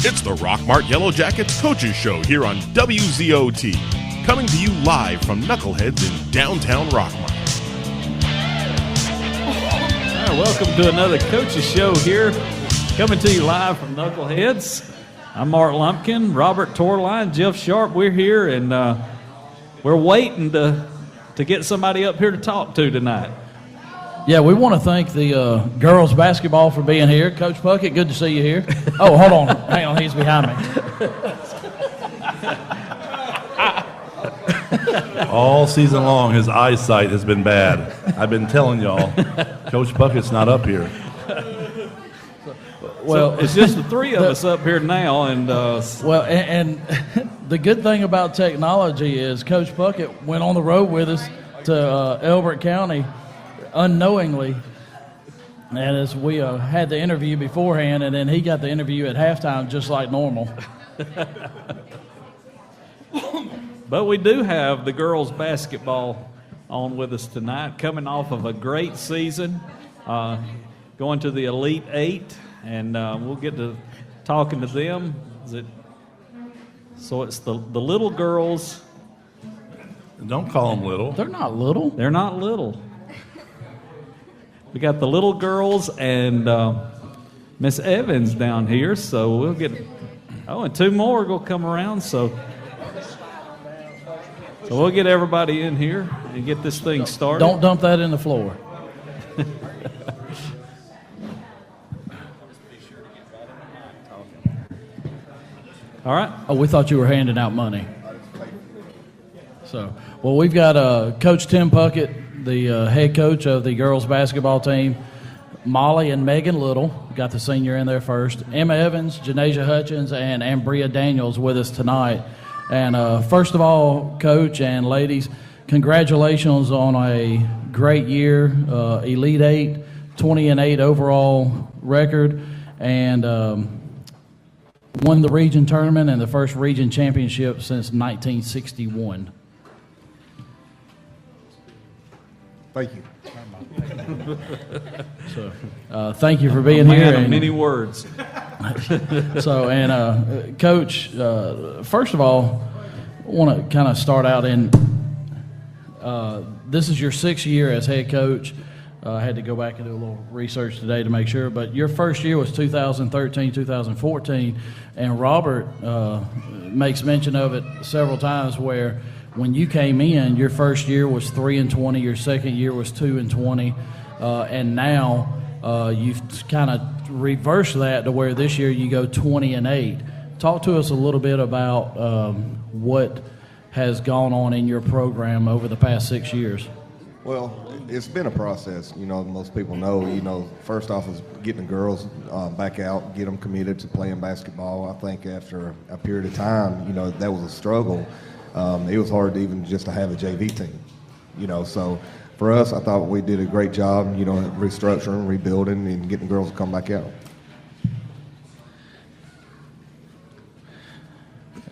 It's the Rockmart Yellow Jackets Coaches Show here on WZOT, coming to you live from Knuckleheads in downtown Rockmart. All right, welcome to another Coaches Show here, coming to you live from Knuckleheads. I'm Mark Lumpkin, Robert Torline, Jeff Sharp. We're here, and we're waiting to get somebody up here to talk to tonight. Yeah, we want to thank the girls basketball for being here. Coach Puckett, good to see you here. Oh, hold on. Hang on, he's behind me. All season long, his eyesight has been bad. I've been telling y'all, Coach Puckett's not up here. Well, so it's just the three of us up here now, and and the good thing about technology is Coach Puckett went on the road with us to Elbert County unknowingly, and as we had the interview beforehand, and then he got the interview at halftime just like normal. But we do have the girls basketball on with us tonight, coming off of a great season, going to the Elite Eight, and we'll get to talking to them. So it's the little girls. Don't call them little. They're not little. They're not little. We got the little girls and Miss Evans down here, so we'll get. Oh, and two more will come around, so we'll get everybody in here and get this thing started. Don't dump that in the floor. All right. Oh, we thought you were handing out money. So, well, we've got Coach Tim Puckett, the head coach of the girls basketball team, Molly and Megan Little, got the senior in there first, Emma Evans, Janasia Hutchins, and Ambria Daniels with us tonight. And first of all, Coach and ladies, congratulations on a great year, Elite Eight, 20-8 overall record, and won the region tournament and the first region championship since 1961. Thank you. So, thank you for being here. And many words. So, and Coach, first of all, I want to kind of start out in. This is your 6th year as head coach. I had to go back and do a little research today to make sure, but your first year was 2013, 2014, and Robert makes mention of it several times where when you came in, your first year was 3-20, your second year was 2-20, and now you've kind of reversed that to where this year you go 20-8. Talk to us a little bit about what has gone on in your program over the past 6 years. Well, it's been a process. You know, most people know, first off is getting the girls back out, get them committed to playing basketball. I think after a period of time, that was a struggle. It was hard even just to have a JV team, so for us, I thought we did a great job, restructuring, rebuilding, and getting the girls to come back out.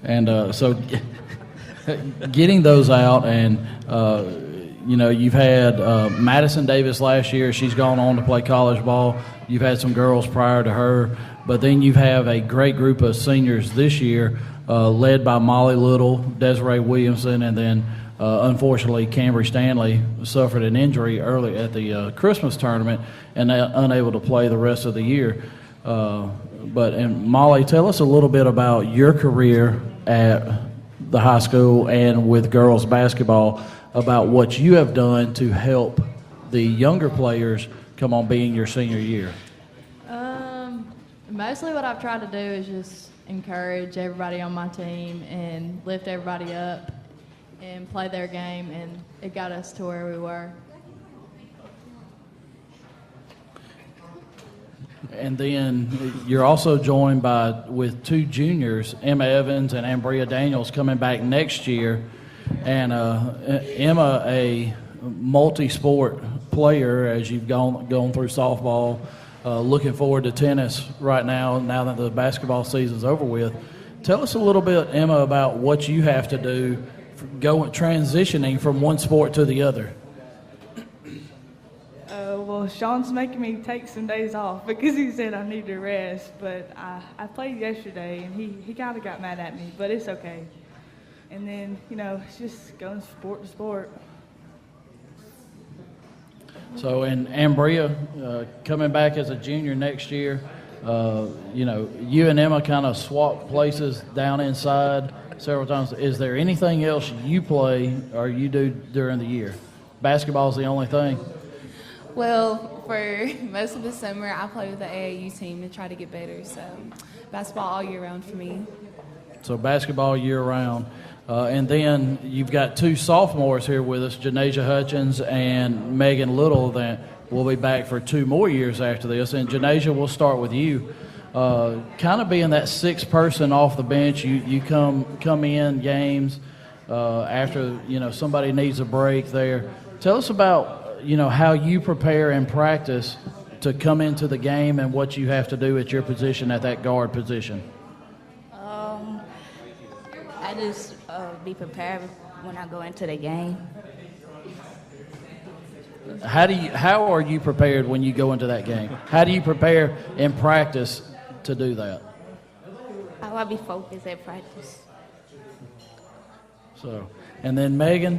And so getting those out, and you've had Madison Davis last year. She's gone on to play college ball. You've had some girls prior to her, but then you have a great group of seniors this year, led by Molly Little, Desiree Williamson, and then unfortunately Cambry Stanley suffered an injury early at the Christmas tournament and unable to play the rest of the year. And Molly, tell us a little bit about your career at the high school and with girls basketball, about what you have done to help the younger players come on being your senior year. Mostly what I've tried to do is just encourage everybody on my team and lift everybody up and play their game, and it got us to where we were. And then you're also joined with two juniors, Emma Evans and Ambria Daniels, coming back next year. And Emma, a multi-sport player, as you've gone through softball, looking forward to tennis right now that the basketball season's over with. Tell us a little bit, Emma, about what you have to do transitioning from one sport to the other. Well, Well, Sean's making me take some days off because he said I need to rest. But I played yesterday, and he kind of got mad at me, but it's okay. And then, it's just going sport to sport. So, and Ambria, coming back as a junior next year, you and Emma kind of swapped places down inside several times. Is there anything else you play or you do during the year? Basketball is the only thing? Well, for most of the summer, I play with the AAU team and try to get better. So basketball all year round for me. So basketball year round. And then you've got two sophomores here with us, Janasia Hutchins and Megan Little, that will be back for 2 more years after this. And Janasia, we'll start with you. Kind of being that sixth person off the bench, you come in games after somebody needs a break there. Tell us about how you prepare and practice to come into the game and what you have to do at your position at that guard position. I just be prepared when I go into the game. How are you prepared when you go into that game? How do you prepare in practice to do that? I want to be focused at practice. So, and then Megan,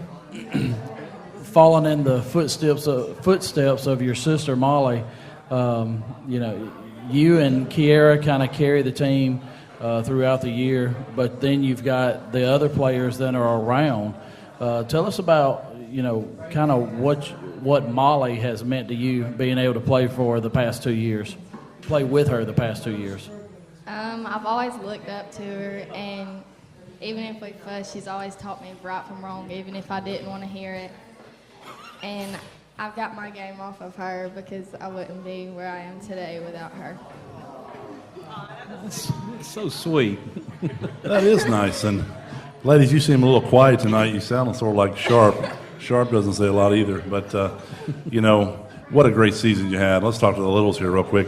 following in the footsteps of your sister Molly, you and Kiera kind of carry the team throughout the year, but then you've got the other players that are around. Tell us about kind of what Molly has meant to you, being able to play for the past 2 years, play with her the past 2 years. I've always looked up to her, and even if we fuss, she's always taught me right from wrong, even if I didn't want to hear it. And I've got my game off of her because I wouldn't be where I am today without her. That's so sweet. That is nice. And ladies, you seem a little quiet tonight. You sound sort of like Sharp. Sharp doesn't say a lot either. But, what a great season you had. Let's talk to the Littles here real quick.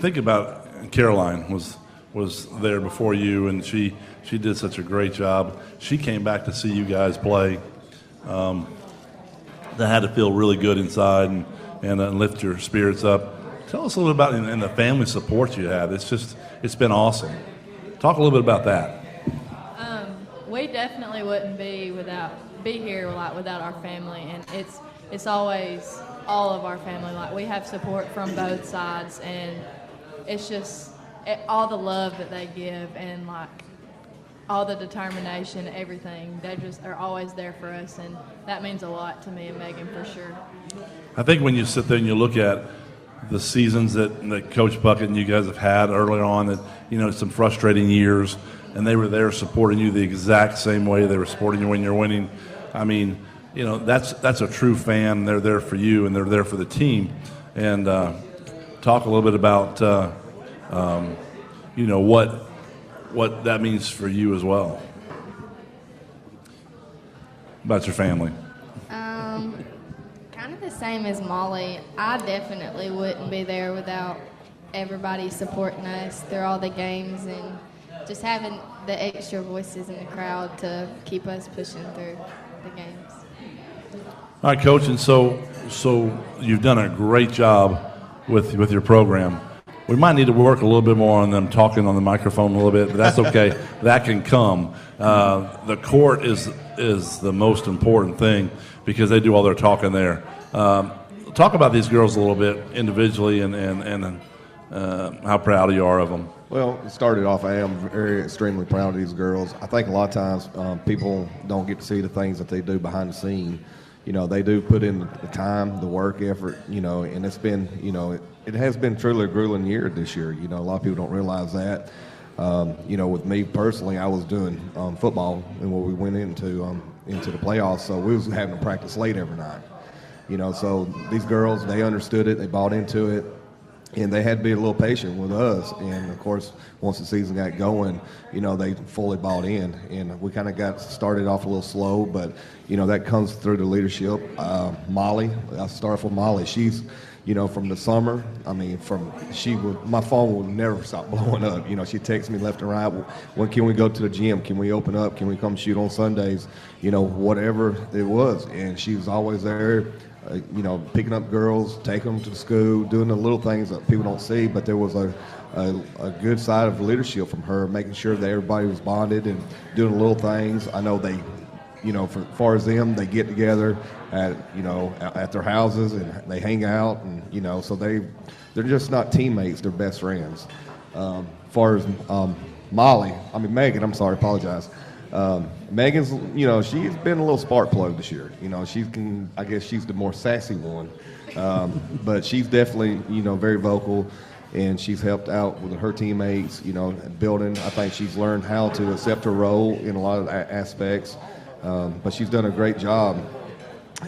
Think about Caroline was there before you, and she did such a great job. She came back to see you guys play. That had to feel really good inside and lift your spirits up. Tell us a little about and the family support you had. It's been awesome. Talk a little bit about that. We definitely wouldn't be here without our family, and it's always all of our family. Like, we have support from both sides, and it's just all the love that they give and like all the determination, everything. They're always there for us, and that means a lot to me and Megan for sure. I think when you sit there and you look at the seasons that Coach Bucket and you guys have had earlier on, that some frustrating years, and they were there supporting you the exact same way they were supporting you when you're winning. I mean, that's a true fan. They're there for you, and they're there for the team. And talk a little bit about what that means for you as well, about your family. Kind of the same as Molly. I definitely wouldn't be there without everybody supporting us through all the games and just having the extra voices in the crowd to keep us pushing through the games. All right, Coach, and so you've done a great job with your program. We might need to work a little bit more on them talking on the microphone a little bit, but that's okay. That can come. The court is the most important thing because they do all their talking there. Talk about these girls a little bit individually and how proud you are of them. Well, it started off, I am extremely proud of these girls. I think a lot of times people don't get to see the things that they do behind the scene. They do put in the time, the work effort, and it's been, it has been truly a grueling year this year. A lot of people don't realize that. With me personally, I was doing football and when we went into the playoffs, so we was having to practice late every night. So these girls, they understood it, they bought into it, And they had to be a little patient with us. And, of course, once the season got going, they fully bought in. And we kind of got started off a little slow, but, that comes through the leadership. Molly, I'll start with Molly. She's, from the summer, my phone would never stop blowing up. She texts me left and right. When can we go to the gym? Can we open up? Can we come shoot on Sundays? Whatever it was. And she was always there. Picking up girls, taking them to school, doing the little things that people don't see, but there was a good side of leadership from her, making sure that everybody was bonded and doing the little things. I know they, for as far as them, they get together at their houses and they hang out, and so they're just not teammates, they're best friends. As far as Megan, I'm sorry, apologize. Megan's, she's been a little spark plug this year. I guess she's the more sassy one. But she's definitely, very vocal, and she's helped out with her teammates, building. I think she's learned how to accept her role in a lot of aspects. But she's done a great job.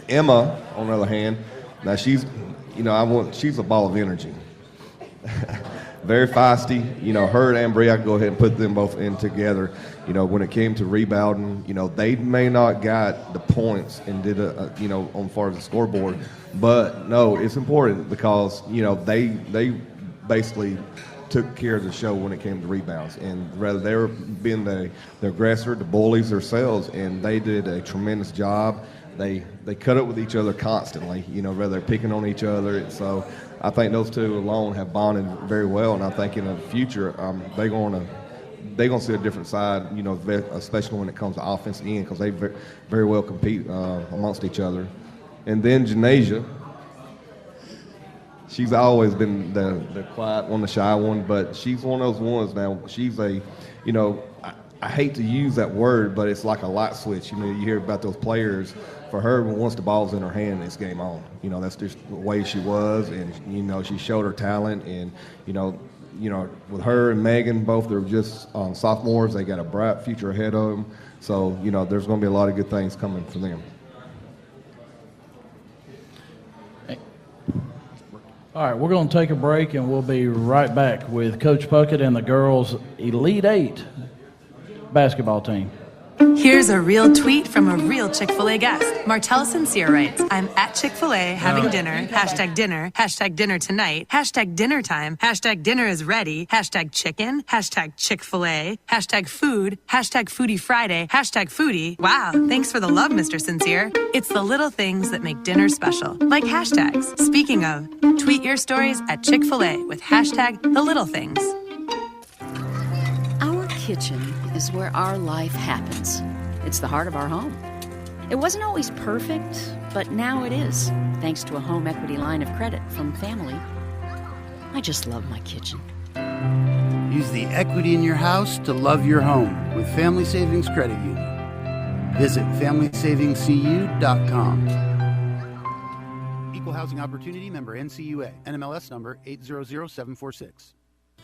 Emma, on the other hand, now she's a ball of energy. Very feisty. Her and Ambry, I can go ahead and put them both in together. When it came to rebounding, they may not got the points and did on far as the scoreboard, but no, it's important because they basically took care of the show when it came to rebounds, and rather they were being the aggressor, the bullies themselves, and they did a tremendous job. They cut up with each other constantly, rather they're picking on each other. And so I think those two alone have bonded very well, and I think in the future they're going to see a different side, especially when it comes to offensive end, because they very well compete amongst each other. And then Janasia, she's always been the quiet one, the shy one, but she's one of those ones now. She's I hate to use that word, but it's like a light switch. You hear about those players. For her, once the ball's in her hand, it's game on. That's just the way she was, and she showed her talent. And with her and Megan, both they're just sophomores. They got a bright future ahead of them. So there's going to be a lot of good things coming for them. All right, we're going to take a break, and we'll be right back with Coach Puckett and the girls' Elite Eight basketball team. Here's a real tweet from a real Chick-fil-A guest. Martell Sincere writes, I'm at Chick-fil-A having dinner, hashtag dinner tonight, hashtag dinner time, hashtag dinner is ready, hashtag chicken, hashtag Chick-fil-A, hashtag food, hashtag foodie Friday, hashtag foodie. Wow, thanks for the love, Mr. Sincere. It's the little things that make dinner special, like hashtags. Speaking of, tweet your stories at Chick-fil-A with hashtag the little things. Our kitchen is where our life happens. It's the heart of our home. It wasn't always perfect, but now it is, thanks to a home equity line of credit from Family. I just love my kitchen. Use the equity in your house to love your home with Family Savings Credit Union. Visit FamilySavingsCU.com. Equal Housing Opportunity member NCUA. NMLS number 800746.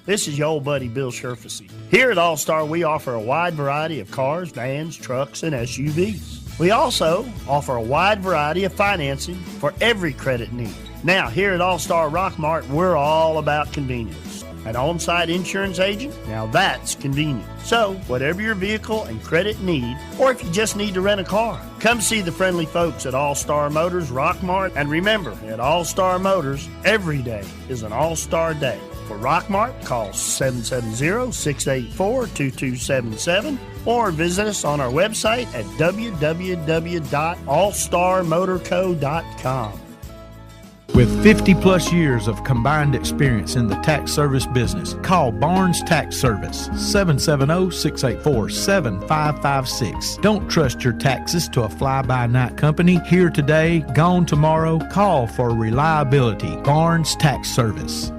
This is your old buddy Bill Sherfusy. Here at All-Star, we offer a wide variety of cars, vans, trucks, and SUVs. We also offer a wide variety of financing for every credit need. Now, here at All-Star Rockmart, we're all about convenience. An on-site insurance agent? Now that's convenient. So, whatever your vehicle and credit need, or if you just need to rent a car, come see the friendly folks at All-Star Motors Rockmart. And remember, at All-Star Motors, every day is an All-Star Day. For Rockmart, call 770-684-2277 or visit us on our website at www.allstarmotorco.com. With 50-plus years of combined experience in the tax service business, call Barnes Tax Service, 770-684-7556. Don't trust your taxes to a fly-by-night company. Here today, gone tomorrow. Call for reliability. Barnes Tax Service.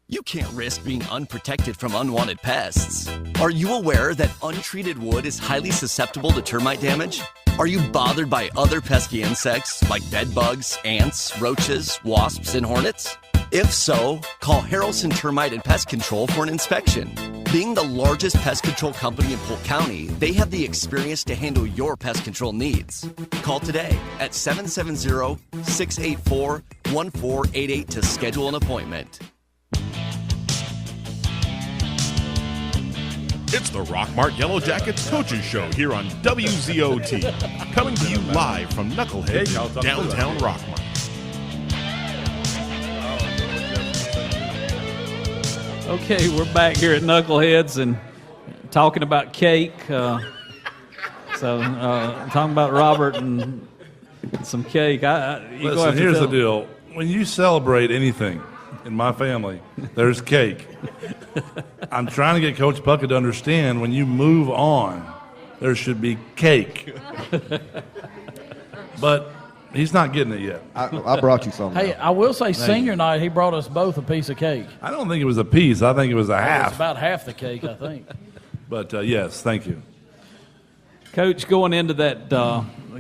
You can't risk being unprotected from unwanted pests. Are you aware that untreated wood is highly susceptible to termite damage? Are you bothered by other pesky insects like bed bugs, ants, roaches, wasps, and hornets? If so, call Harrelson Termite and Pest Control for an inspection. Being the largest pest control company in Polk County, they have the experience to handle your pest control needs. Call today at 770-684-1488 to schedule an appointment. It's the Rockmart Yellow Jackets Coaches Show here on WZOT. Coming to you live from Knuckleheads in downtown Rockmart. Okay, we're back here at Knuckleheads and talking about cake. Talking about Robert and some cake. Listen, here's the deal. When you celebrate anything in my family, there's cake. I'm trying to get Coach Puckett to understand when you move on, there should be cake. But he's not getting it yet. I brought you something. Hey, I will say senior night, he brought us both a piece of cake. I don't think it was a piece. I think it was a half. It's about half the cake, I think. But, yes, thank you. Coach, going into that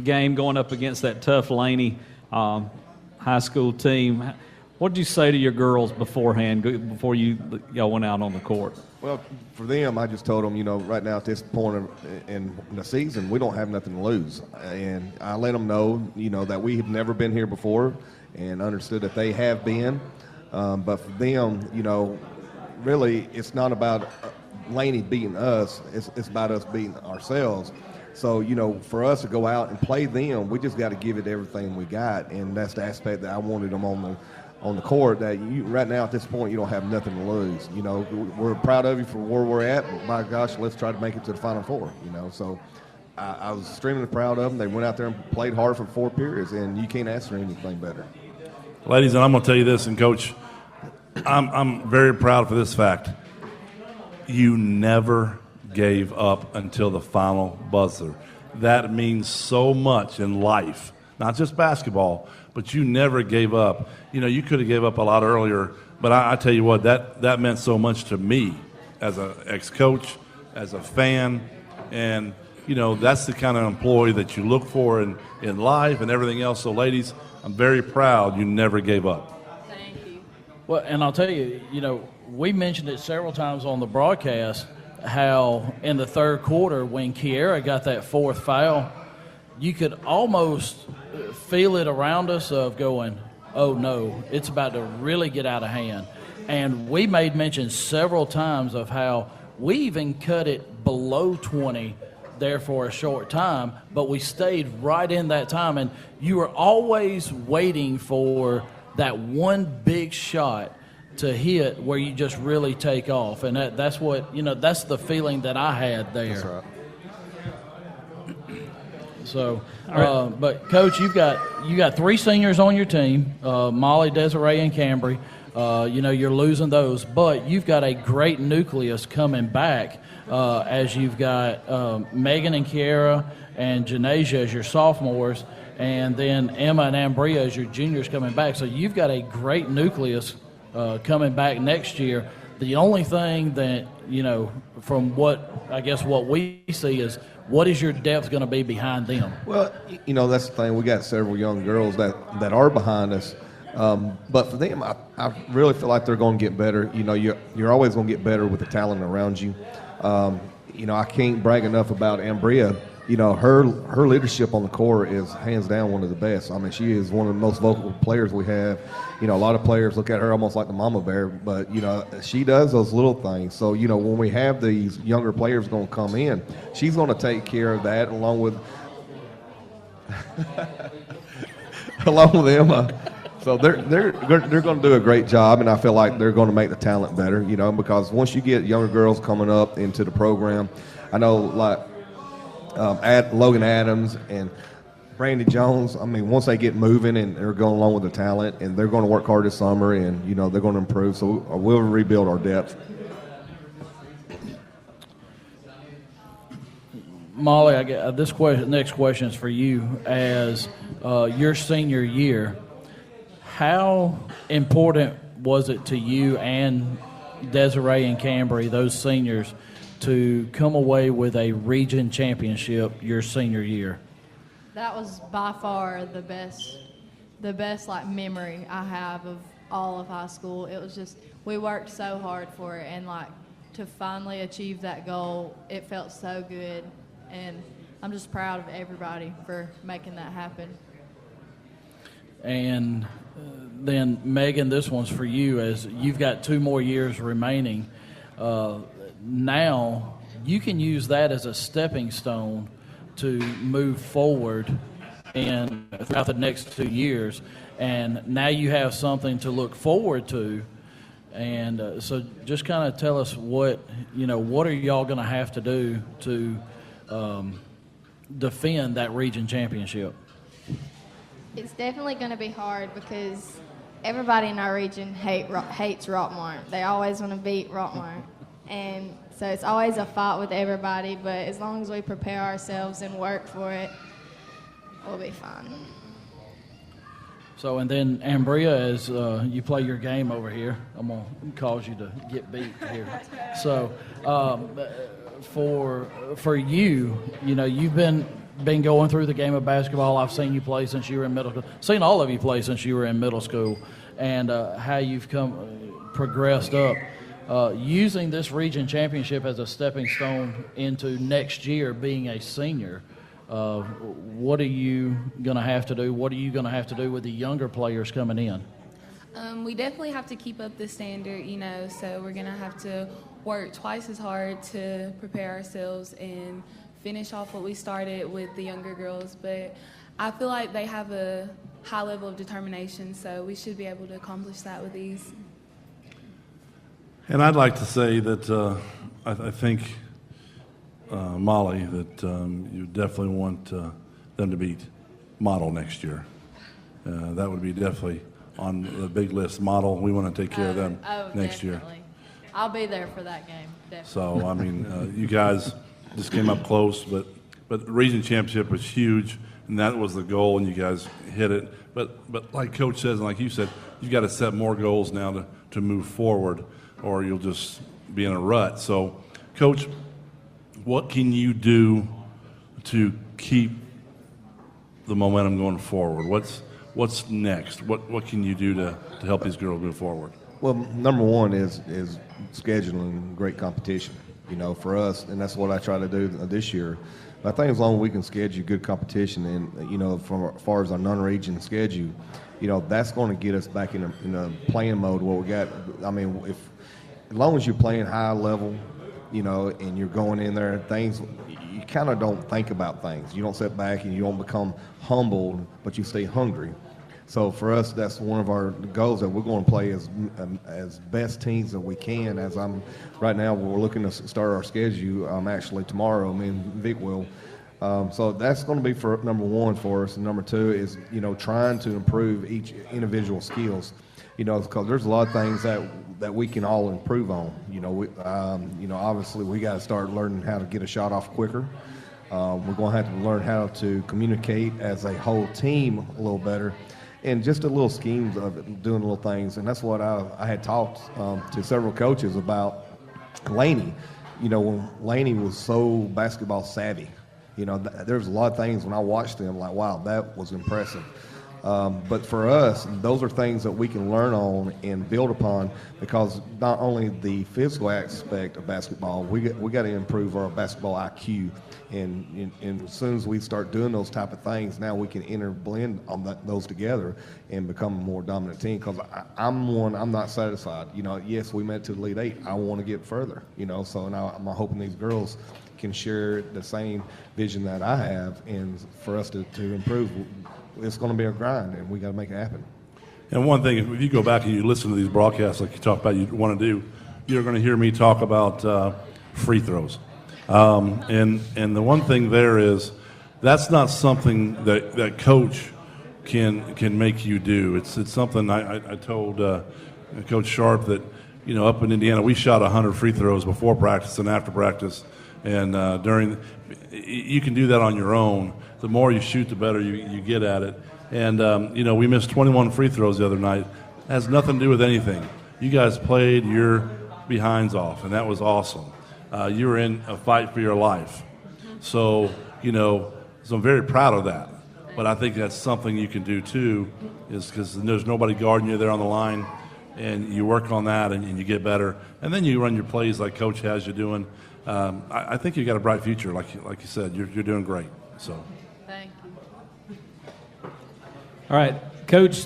game, going up against that tough Laney high school team, what did you say to your girls beforehand, before y'all went out on the court? Well, for them, I just told them, right now at this point in the season, we don't have nothing to lose. And I let them know, that we have never been here before and understood that they have been. But for them, really it's not about Laney beating us. It's about us beating ourselves. So, for us to go out and play them, we just got to give it everything we got. And that's the aspect that I wanted them on the court, that right now at this point you don't have nothing to lose. We're proud of you for where we're at, but my gosh, let's try to make it to the Final Four. So I was extremely proud of them. They went out there and played hard for 4 periods, and you can't ask for anything better. Ladies, and I'm going to tell you this, and Coach, I'm very proud for this fact. You never gave up until the final buzzer. That means so much in life, not just basketball, but you never gave up. You could have gave up a lot earlier, but I tell you what, that meant so much to me as an ex-coach, as a fan, and, that's the kind of employee that you look for in life and everything else. So, ladies, I'm very proud you never gave up. Thank you. Well, and I'll tell you, we mentioned it several times on the broadcast, how in the third quarter when Kiera got that 4th foul, you could almost feel it around us of going, oh no, it's about to really get out of hand. And we made mention several times of how we even cut it below 20 there for a short time, but we stayed right in that time. And you were always waiting for that one big shot to hit where you just really take off. And that's what, that's the feeling that I had there. That's right. So, but Coach, you got 3 seniors on your team, Molly, Desiree, and Cambry. You're losing those, but you've got a great nucleus coming back as you've got Megan and Kiera and Janasia as your sophomores, and then Emma and Ambria as your juniors coming back. So you've got a great nucleus coming back next year. The only thing that, from what we see is, what is your depth going to be behind them? Well, that's the thing. We got several young girls that are behind us. But for them, I really feel like they're going to get better. You're always going to get better with the talent around you. I can't brag enough about Ambria. Her leadership on the court is hands down one of the best. I mean, she is one of the most vocal players we have. A lot of players look at her almost like the mama bear, but, she does those little things. So, when we have these younger players going to come in, she's going to take care of that along with Emma. So they're going to do a great job, and I feel like they're going to make the talent better, because once you get younger girls coming up into the program, I know like Logan Adams and Brandy Jones, once they get moving and they're going along with the talent, and they're going to work hard this summer, and, they're going to improve. So we'll rebuild our depth. Molly, next question is for you. As your senior year, how important was it to you and Desiree and Cambry, those seniors, to come away with a region championship your senior year? That was by far the best memory I have of all of high school. It was just, we worked so hard for it, and to finally achieve that goal, it felt so good, and I'm just proud of everybody for making that happen. And then Megan, this one's for you, as you've got 2 more years remaining. Now you can use that as a stepping stone to move forward and throughout the next 2 years. And now you have something to look forward to. And so just kind of tell us what are y'all going to have to do to defend that region championship? It's definitely going to be hard because everybody in our region hates Rockmart. They always want to beat Rockmart. And so it's always a fight with everybody, but as long as we prepare ourselves and work for it, we'll be fine. So, and then Ambria, as you play your game over here, I'm going to cause you to get beat here. So, for you, you've been going through the game of basketball. I've seen you play since you were in middle school. Seen all of you play since you were in middle school, and how you've progressed up. Using this region championship as a stepping stone into next year being a senior, what are you going to have to do? What are you going to have to do with the younger players coming in? We definitely have to keep up the standard, so we're going to have to work twice as hard to prepare ourselves and finish off what we started with the younger girls. But I feel like they have a high level of determination, so we should be able to accomplish that with ease. And I'd like to say that I think, Molly, that you definitely want them to beat Model next year. That would be definitely on the big list. Model, we want to take care of them next year. I'll be there for that game, definitely. So, I mean, you guys just came up close, but the region championship was huge, and that was the goal, and you guys hit it. But like Coach says, and like you said, you've got to set more goals now to move forward, or you'll just be in a rut. So, Coach, what can you do to keep the momentum going forward? What's next? What can you do to help these girls move forward? Well, number one is scheduling great competition, for us, and that's what I try to do this year. But I think as long as we can schedule good competition and, from as far as our non-region schedule, that's going to get us back in a playing mode where we got, as long as you're playing high level, and you're going in there, things, you kind of don't think about things. You don't sit back and you don't become humbled, but you stay hungry. So for us, that's one of our goals, that we're going to play as best teams that we can. Right now, we're looking to start our schedule. Actually tomorrow, me and Vic will. So that's going to be for number one for us. And number two is trying to improve each individual skills. Because there's a lot of things that we can all improve on. Obviously we got to start learning how to get a shot off quicker. We're going to have to learn how to communicate as a whole team a little better, and just a little schemes of doing little things. And that's what I had talked to several coaches about. Laney, when Laney was so basketball savvy, there's a lot of things when I watched them, like, wow, that was impressive. But for us, those are things that we can learn on and build upon, because not only the physical aspect of basketball, we got to improve our basketball IQ. And as soon as we start doing those type of things, now we can blend on those together and become a more dominant team. Because I'm not satisfied. Yes, we made it to the Elite Eight. I want to get further. So now I'm hoping these girls can share the same vision that I have, and for us to improve. It's going to be a grind, and we got to make it happen. And one thing, if you go back and you listen to these broadcasts like you talk about you want to do, you're going to hear me talk about free throws. And the one thing there is, that's not something that coach can make you do. It's something I told Coach Sharp that, up in Indiana, we shot 100 free throws before practice and after practice. And you can do that on your own. The more you shoot, the better you get at it. And, we missed 21 free throws the other night. It has nothing to do with anything. You guys played your behinds off, and that was awesome. You were in a fight for your life. So, so I'm very proud of that. But I think that's something you can do, too, is because there's nobody guarding you there on the line, and you work on that, and you get better. And then you run your plays like Coach has you doing. I think you've got a bright future, like you said. You're doing great. So. Thank you. All right, Coach,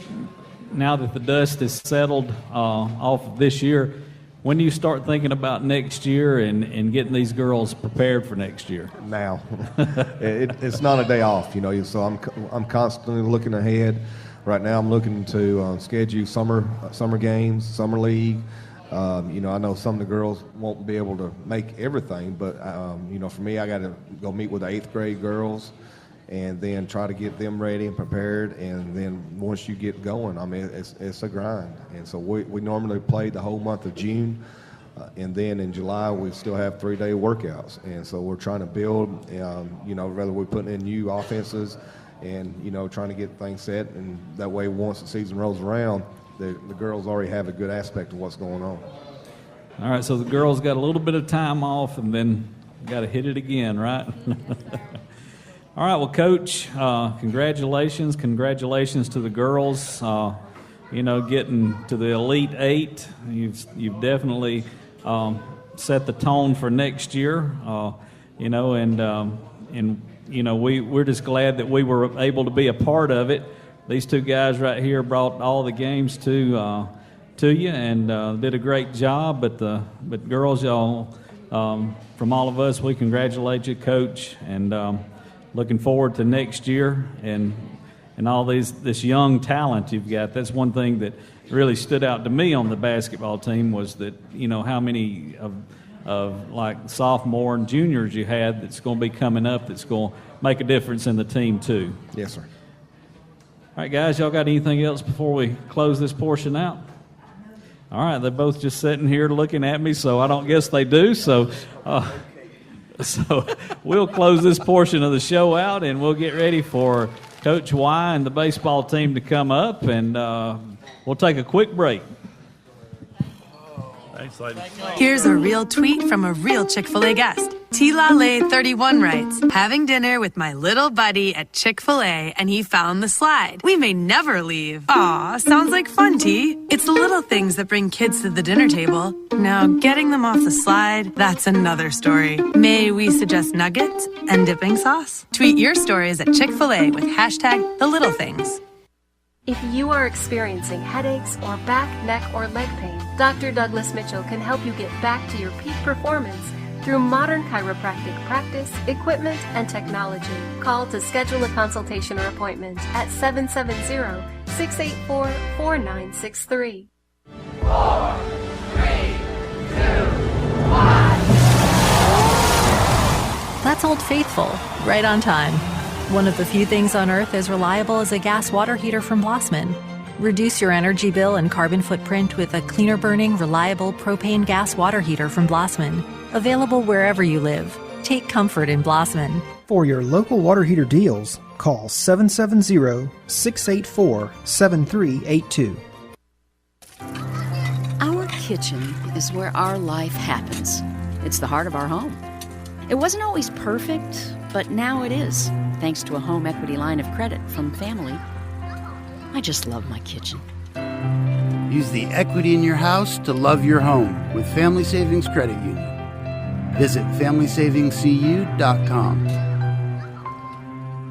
now that the dust is settled off of this year, when do you start thinking about next year and getting these girls prepared for next year? Now. It's not a day off, so I'm constantly looking ahead. Right now I'm looking to schedule summer games, summer league. I know some of the girls won't be able to make everything, but, for me, I got to go meet with the 8th grade girls and then try to get them ready and prepared. And then once you get going, it's a grind. And so we normally play the whole month of June. And then in July, we still have 3-day workouts. And so we're trying to build, whether we're putting in new offenses and, trying to get things set. And that way, once the season rolls around, the girls already have a good aspect of what's going on. All right, so the girls got a little bit of time off and then got to hit it again, right? All right, well, Coach, congratulations to the girls. Getting to the Elite Eight, you've definitely set the tone for next year. We're just glad that we were able to be a part of it. These two guys right here brought all the games to you and did a great job. But girls, y'all, from all of us, we congratulate you, Coach, and looking forward to next year and all this young talent you've got. That's one thing that really stood out to me on the basketball team was that how many of like sophomore and juniors you had that's going to be coming up that's going to make a difference in the team too. Yes, sir. All right, guys, y'all got anything else before we close this portion out? All right, they're both just sitting here looking at me, so I don't guess they do. So we'll close this portion of the show out, and we'll get ready for Coach Y and the baseball team to come up, and we'll take a quick break. Thanks, ladies. Here's a real tweet from a real Chick-fil-A guest. T-Lale31 writes, having dinner with my little buddy at Chick-fil-A and he found the slide. We may never leave. Aw, sounds like fun, T. It's the little things that bring kids to the dinner table. Now, getting them off the slide, that's another story. May we suggest nuggets and dipping sauce? Tweet your stories at Chick-fil-A with hashtag the little things. If you are experiencing headaches or back, neck, or leg pain, Dr. Douglas Mitchell can help you get back to your peak performance through modern chiropractic practice, equipment, and technology. Call to schedule a consultation or appointment at 770-684-4963. 4, 3, 2, 1. That's Old Faithful, right on time. One of the few things on Earth as reliable as a gas water heater from Blossman. Reduce your energy bill and carbon footprint with a cleaner burning, reliable propane gas water heater from Blossman. Available wherever you live. Take comfort in Blossman. For your local water heater deals, call 770-684-7382. Our kitchen is where our life happens. It's the heart of our home. It wasn't always perfect, but now it is, thanks to a home equity line of credit from Family. I just love my kitchen. Use the equity in your house to love your home with Family Savings Credit Union. Visit FamilySavingsCU.com.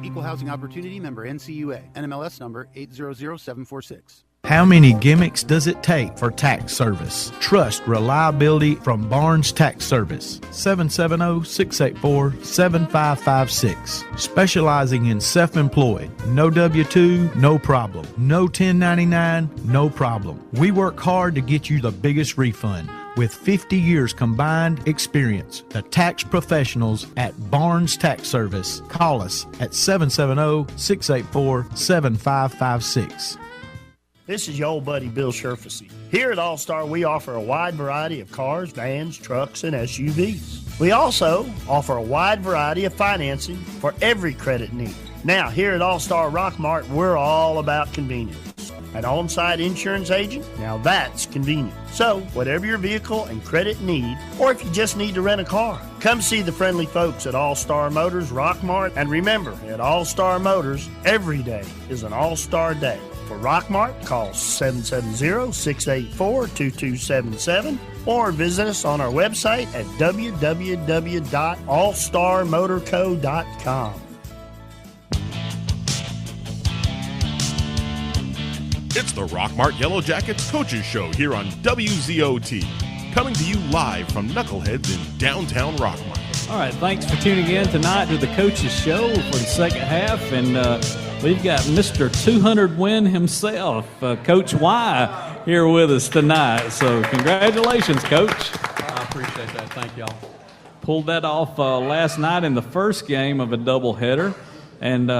Equal Housing Opportunity, member NCUA, NMLS number 800746. How many gimmicks does it take for tax service? Trust reliability from Barnes Tax Service. 770-684-7556. Specializing in self-employed. No W-2, no problem. No 1099, no problem. We work hard to get you the biggest refund. With 50 years combined experience, the tax professionals at Barnes Tax Service. Call us at 770-684-7556. This is your old buddy Bill Sherfacy. Here at All-Star, we offer a wide variety of cars, vans, trucks, and SUVs. We also offer a wide variety of financing for every credit need. Now, here at All-Star Rockmart, we're all about convenience. An on-site insurance agent? Now that's convenient. So, whatever your vehicle and credit need, or if you just need to rent a car, come see the friendly folks at All-Star Motors Rockmart. And remember, at All-Star Motors, every day is an All-Star Day. For Rockmart, call 770-684-2277 or visit us on our website at www.allstarmotorco.com. It's the Rockmart Yellow Jackets Coaches Show here on WZOT. coming to you live from Knuckleheads in downtown Rockmart. All right, thanks for tuning in tonight to the Coaches Show for the second half, and we've got Mr. 200 win himself, Coach Y, here with us tonight. So congratulations, Coach. I appreciate that. Thank y'all. Pulled that off last night in the first game of a doubleheader, and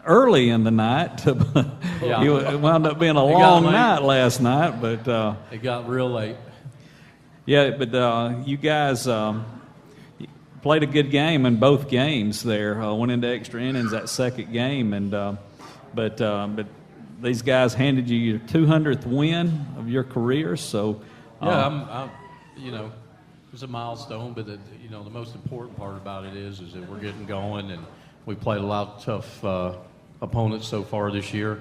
early in the night. It wound up being a long night last night, but it got real late. Yeah, but you guys played a good game in both games there. Went into extra innings that second game, and but these guys handed you your 200th win of your career. So I'm it's a milestone, but the most important part about it is that we're getting going, and we played a lot of tough opponents so far this year,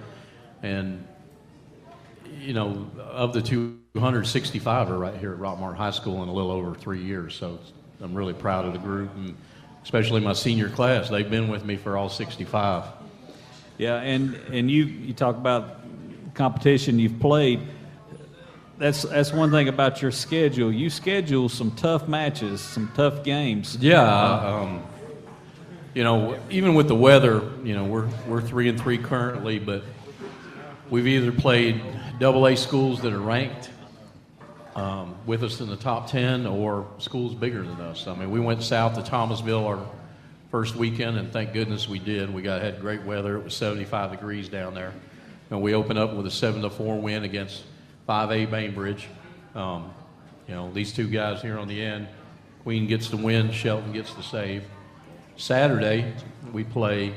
and of the 265 are right here at Rockmart High School in a little over 3 years. So I'm really proud of the group, and especially my senior class. They've been with me for all 65. Yeah, and you talk about competition you've played. That's one thing about your schedule. You schedule some tough matches, some tough games. Yeah, even with the weather, we're 3-3 currently, but we've either played AA schools that are ranked with us in the top 10 or schools bigger than us. I mean, we went south to Thomasville our first weekend, and thank goodness we did. We had great weather. It was 75 degrees down there. And we opened up with a 7-4 win against 5A Bainbridge. These two guys here on the end, Queen gets the win, Shelton gets the save. Saturday, we play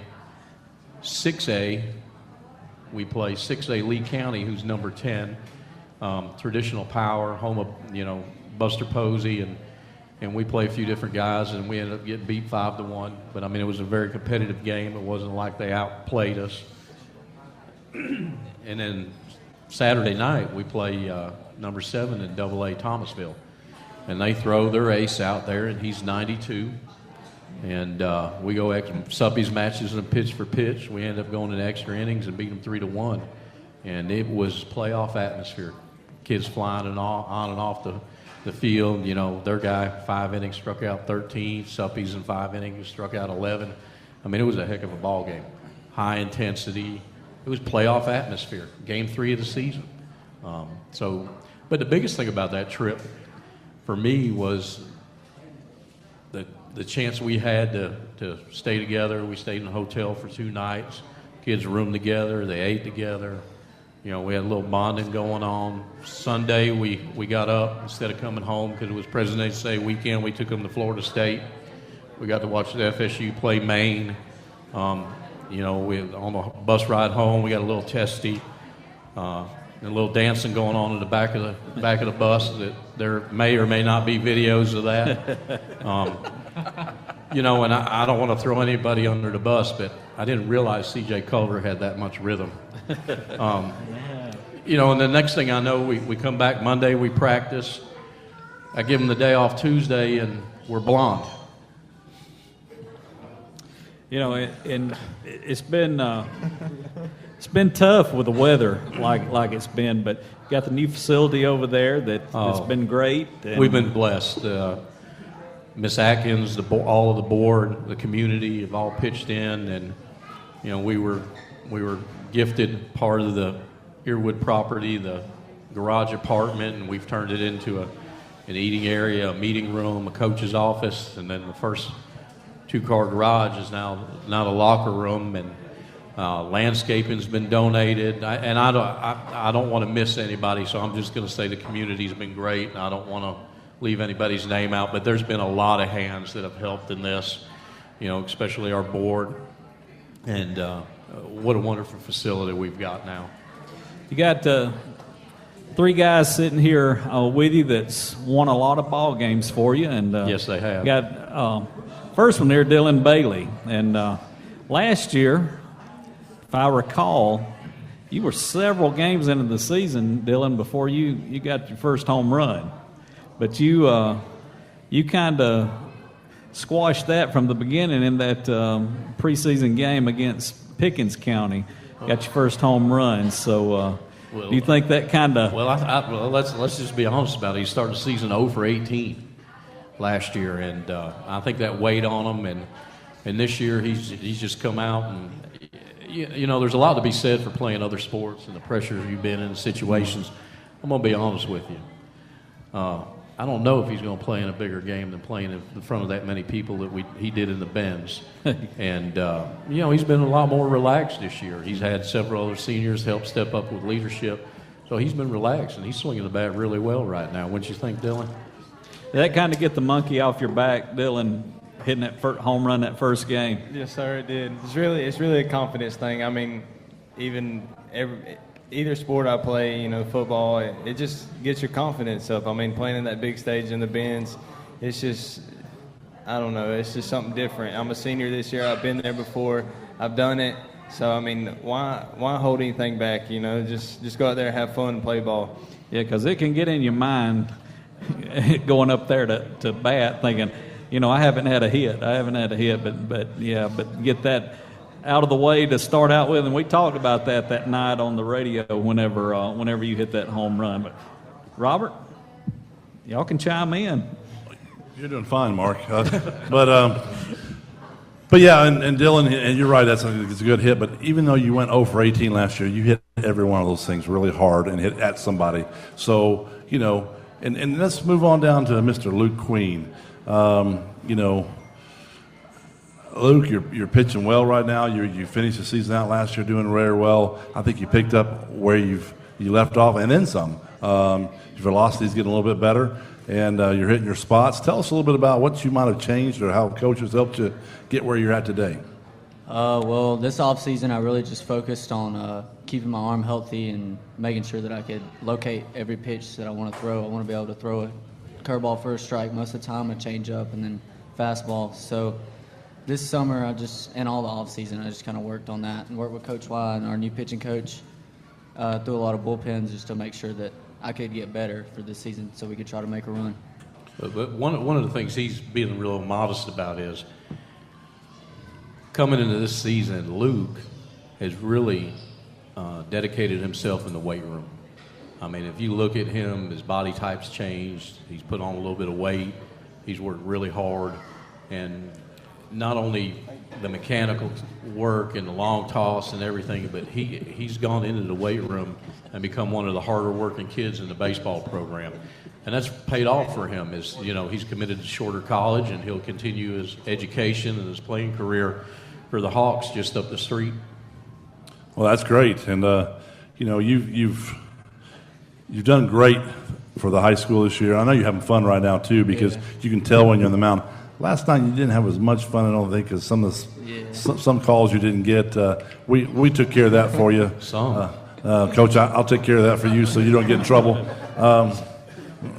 6A. We play 6A Lee County, who's number 10, traditional power, home of Buster Posey, and we play a few different guys, and we ended up getting beat 5-1. But it was a very competitive game. It wasn't like they outplayed us. And then Saturday night, we play number 7 in AA Thomasville, and they throw their ace out there, and he's 92. And we go Suppy's matches and pitch for pitch. We end up going in extra innings and beat them 3-1. And it was playoff atmosphere. Kids flying on and off the field. Their guy, 5 innings, struck out 13. Suppy's in 5 innings, struck out 11. It was a heck of a ball game. High intensity. It was playoff atmosphere. Game 3 of the season. But the biggest thing about that trip for me was the chance we had to stay together. We stayed in a hotel for 2 nights. Kids roomed together. They ate together. We had a little bonding going on. Sunday, we got up. Instead of coming home because it was President's Day weekend, we took them to Florida State. We got to watch the FSU play Maine. On the bus ride home, we got a little testy. And a little dancing going on in the back of the bus. That there may or may not be videos of that. And I don't want to throw anybody under the bus, but I didn't realize C.J. Culver had that much rhythm. And the next thing I know, we come back Monday, we practice. I give them the day off Tuesday, and we're blonde. And it's been tough with the weather like it's been, but you got the new facility over there that's been great. We've been blessed. Miss Atkins, all of the board, the community have all pitched in, and we were gifted part of the Earwood property, the garage apartment, and we've turned it into an eating area, a meeting room, a coach's office, and then the first 2-car garage is now a locker room, and landscaping's been donated. I don't want to miss anybody, so I'm just going to say the community's been great, and I don't want to leave anybody's name out, but there's been a lot of hands that have helped in this, especially our board, and what a wonderful facility we've got now. You got 3 guys sitting here with you that's won a lot of ball games for you, and yes, they have. Got first one there, Dylan Bailey, and last year, if I recall, you were several games into the season, Dylan, before you got your first home run. But you kind of squashed that from the beginning in that preseason game against Pickens County. Got your first home run. So Well, Do you think that kind of? Well, well, let's just be honest about it. He started the season 0 for 18 last year, and I think that weighed on him. And this year he's just come out, and you know, there's a lot to be said for playing other sports and the pressures you've been in, situations. I'm gonna be honest with you. I don't know if he's going to play in a bigger game than playing in front of that many people that he did in the Benz. And, you know, he's been a lot more relaxed this year. He's had several other seniors help step up with leadership. So he's been relaxed, and he's swinging the bat really well right now. Wouldn't you think, Dylan? Did that kind of get the monkey off your back, Dylan, hitting that home run that first game? Yes, sir, it did. It's really a confidence thing. I mean, even either sport I play, you know, football, it just gets your confidence up. I mean, playing in that big stage in the Benz, it's just, I don't know, it's just something different. I'm a senior this year. I've been there before. I've done it. So, I mean, why hold anything back, you know? Just go out there and have fun and play ball. Yeah, because it can get in your mind going up there to bat thinking, you know, I haven't had a hit, but get that out of the way to start out with, and we talked about that night on the radio whenever you hit that home run. But Robert, y'all can chime in. You're doing fine, Mark. But yeah, and Dylan, and you're right, it's a good hit. But even though you went 0 for 18 last year, you hit every one of those things really hard and hit at somebody. So, you know, and let's move on down to Mr. Luke Queen. You know, Luke, you're pitching well right now. You finished the season out last year doing very well. I think you picked up where you left off and then some. Your velocity's getting a little bit better, and you're hitting your spots. Tell us a little bit about what you might have changed or how coaches helped you get where you're at today. Well, this offseason I really just focused on keeping my arm healthy and making sure that I could locate every pitch that I want to throw. I want to be able to throw a curveball for a strike most of the time, a changeup, and then fastball. So this summer, and all the offseason, I just kind of worked on that and worked with Coach Y and our new pitching coach through a lot of bullpens just to make sure that I could get better for this season so we could try to make a run. But one of the things he's being real modest about is coming into this season, Luke has really dedicated himself in the weight room. I mean, if you look at him, his body type's changed. He's put on a little bit of weight. He's worked really hard. And not only the mechanical work and the long toss and everything, but he's gone into the weight room and become one of the harder working kids in the baseball program. And that's paid off for him. As you know, he's committed to Shorter College, and he'll continue his education and his playing career for the Hawks just up the street. Well, that's great. And, you know, you've done great for the high school this year. I know you're having fun right now, too, because you can tell when you're on the mound. Last night you didn't have as much fun, I don't think, because some calls you didn't get. We took care of that for you. Coach, I'll take care of that for you so you don't get in trouble.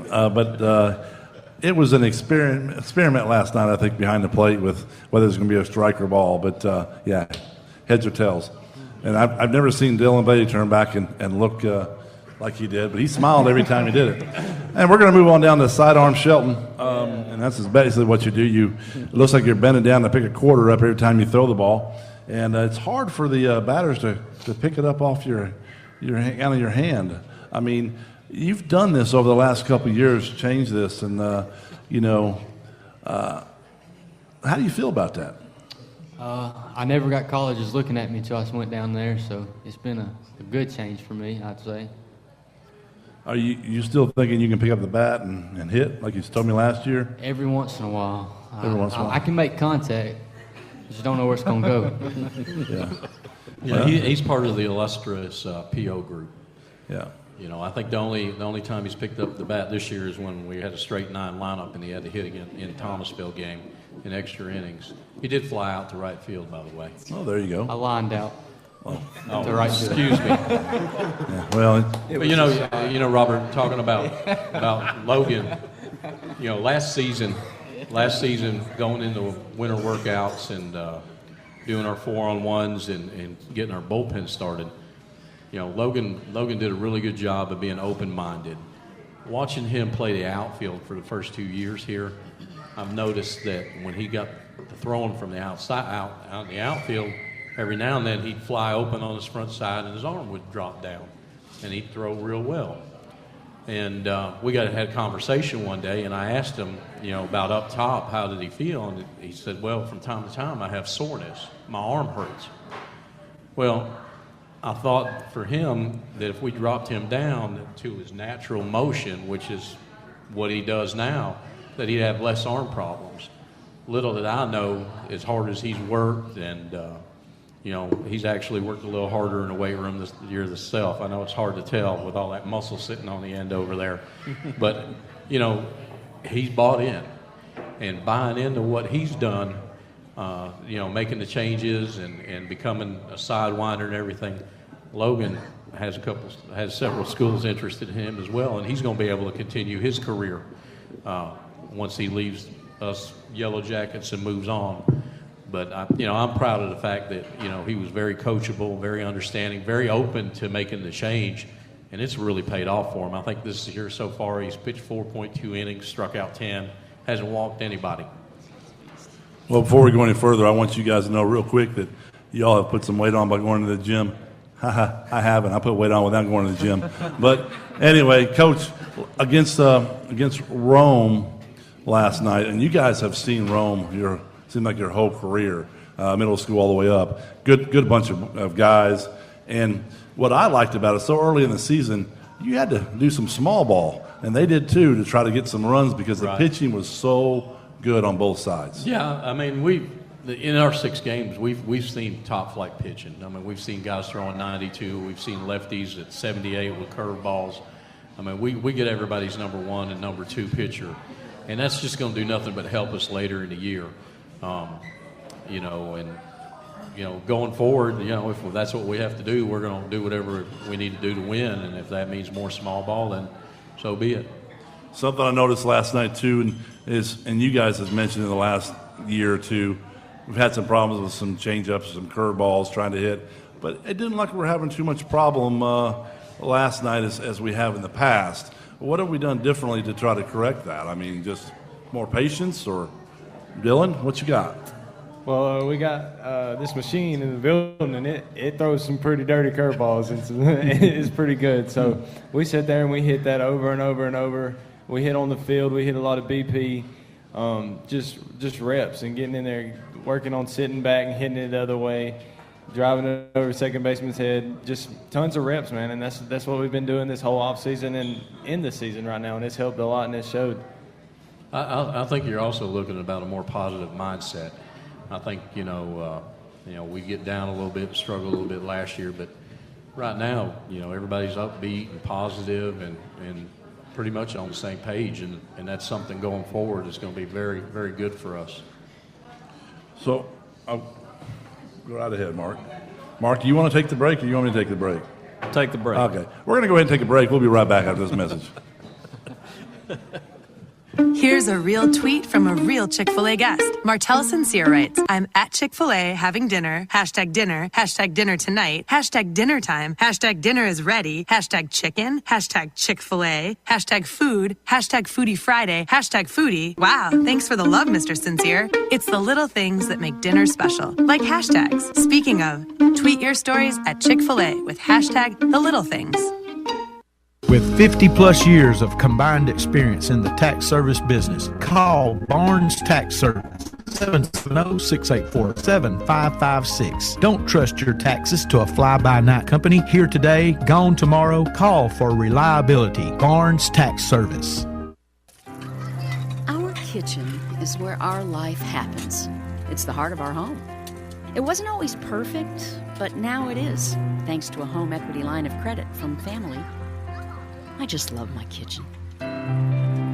But it was an experiment last night, I think, behind the plate with whether it's going to be a strike or ball. But, yeah, heads or tails. And I've never seen Dylan Beatty turn back and look like he did, but he smiled every time he did it. And we're going to move on down to sidearm Shelton, and that's basically what you do. It looks like you're bending down to pick a quarter up every time you throw the ball, and it's hard for the batters to pick it up off out of your hand. I mean, you've done this over the last couple of years, changed this, and you know, how do you feel about that? I never got colleges looking at me until I went down there, so it's been a good change for me, I'd say. Are you still thinking you can pick up the bat and hit like you told me last year? Every once in a while. Every once in a while. I can make contact. Just don't know where it's going to go. Yeah, he's part of the illustrious PO group. Yeah. You know, I think the only time he's picked up the bat this year is when we had a straight 9 lineup and he had to hit again in Thomasville game in extra innings. He did fly out to right field, by the way. Oh, there you go. I lined out. To right field. Excuse me. Yeah, well, you know, Robert, talking about Logan. You know, last season, going into winter workouts and doing our 4-on-1s and getting our bullpen started. You know, Logan did a really good job of being open-minded. Watching him play the outfield for the first 2 years here, I've noticed that when he got the throwing from the outside out in the outfield, every now and then he'd fly open on his front side and his arm would drop down. and he'd throw real well. And we had a conversation one day, and I asked him, about up top, how did he feel? And he said, well, from time to time I have soreness. My arm hurts. Well, I thought for him that if we dropped him down to his natural motion, which is what he does now, that he'd have less arm problems. Little did I know, as hard as he's worked, and he's actually worked a little harder in the weight room this year himself. I know it's hard to tell with all that muscle sitting on the end over there. But, he's bought in. And buying into what he's done, making the changes and becoming a sidewinder and everything, Logan has several schools interested in him as well, and he's going to be able to continue his career once he leaves us Yellow Jackets and moves on. But I'm proud of the fact that he was very coachable, very understanding, very open to making the change, and it's really paid off for him. I think this year so far he's pitched 4.2 innings, struck out 10, hasn't walked anybody. Well, before we go any further, I want you guys to know real quick that y'all have put some weight on by going to the gym. I haven't. I put weight on without going to the gym. But anyway, Coach, against Rome last night, and you guys have seen Rome seemed like your whole career, middle school all the way up. Good bunch of guys. And what I liked about it, so early in the season, you had to do some small ball, and they did too, to try to get some runs because the pitching was so good on both sides. Yeah, I mean, in our 6 games, we've seen top flight pitching. I mean, we've seen guys throwing 92. We've seen lefties at 78 with curveballs. I mean, we get everybody's number 1 and number 2 pitcher, and that's just going to do nothing but help us later in the year. Going forward, if that's what we have to do, we're going to do whatever we need to do to win, and if that means more small ball, then so be it. Something I noticed last night too, and you guys have mentioned in the last year or two, we've had some problems with some changeups, some curveballs trying to hit, but it didn't look like we're having too much problem last night as we have in the past. What have we done differently to try to correct that? I mean, just more patience, or Dylan, what you got? Well, we got this machine in the building, and it throws some pretty dirty curveballs, and it's pretty good. So we sit there and we hit that over and over and over. We hit on the field. We hit a lot of BP, just reps and getting in there, working on sitting back and hitting it the other way, driving it over second baseman's head. Just tons of reps, man, and that's what we've been doing this whole off season and in the season right now, and it's helped a lot, and it showed. I think you're also looking about a more positive mindset. I think, we get down a little bit, struggled a little bit last year, but right now, everybody's upbeat and positive and pretty much on the same page, and that's something going forward that's going to be very, very good for us. So, go right ahead, Mark. Mark, do you want to take the break, or you want me to take the break? Take the break. Okay. We're going to go ahead and take a break. We'll be right back after this message. Here's a real tweet from a real Chick-fil-A guest. Martell Sincere writes, I'm at Chick-fil-A having dinner, hashtag dinner tonight, hashtag dinner time, hashtag dinner is ready, hashtag chicken, hashtag Chick-fil-A, hashtag food, hashtag foodie Friday, hashtag foodie. Wow, thanks for the love, Mr. Sincere. It's the little things that make dinner special, like hashtags. Speaking of, tweet your stories at Chick-fil-A with hashtag the little things. With 50 plus years of combined experience in the tax service business, call Barnes Tax Service, 770-684-7556. Don't trust your taxes to a fly-by-night company. Here today, gone tomorrow. Call for reliability. Barnes Tax Service. Our kitchen is where our life happens. It's the heart of our home. It wasn't always perfect, but now it is, thanks to a home equity line of credit from Family. I just love my kitchen.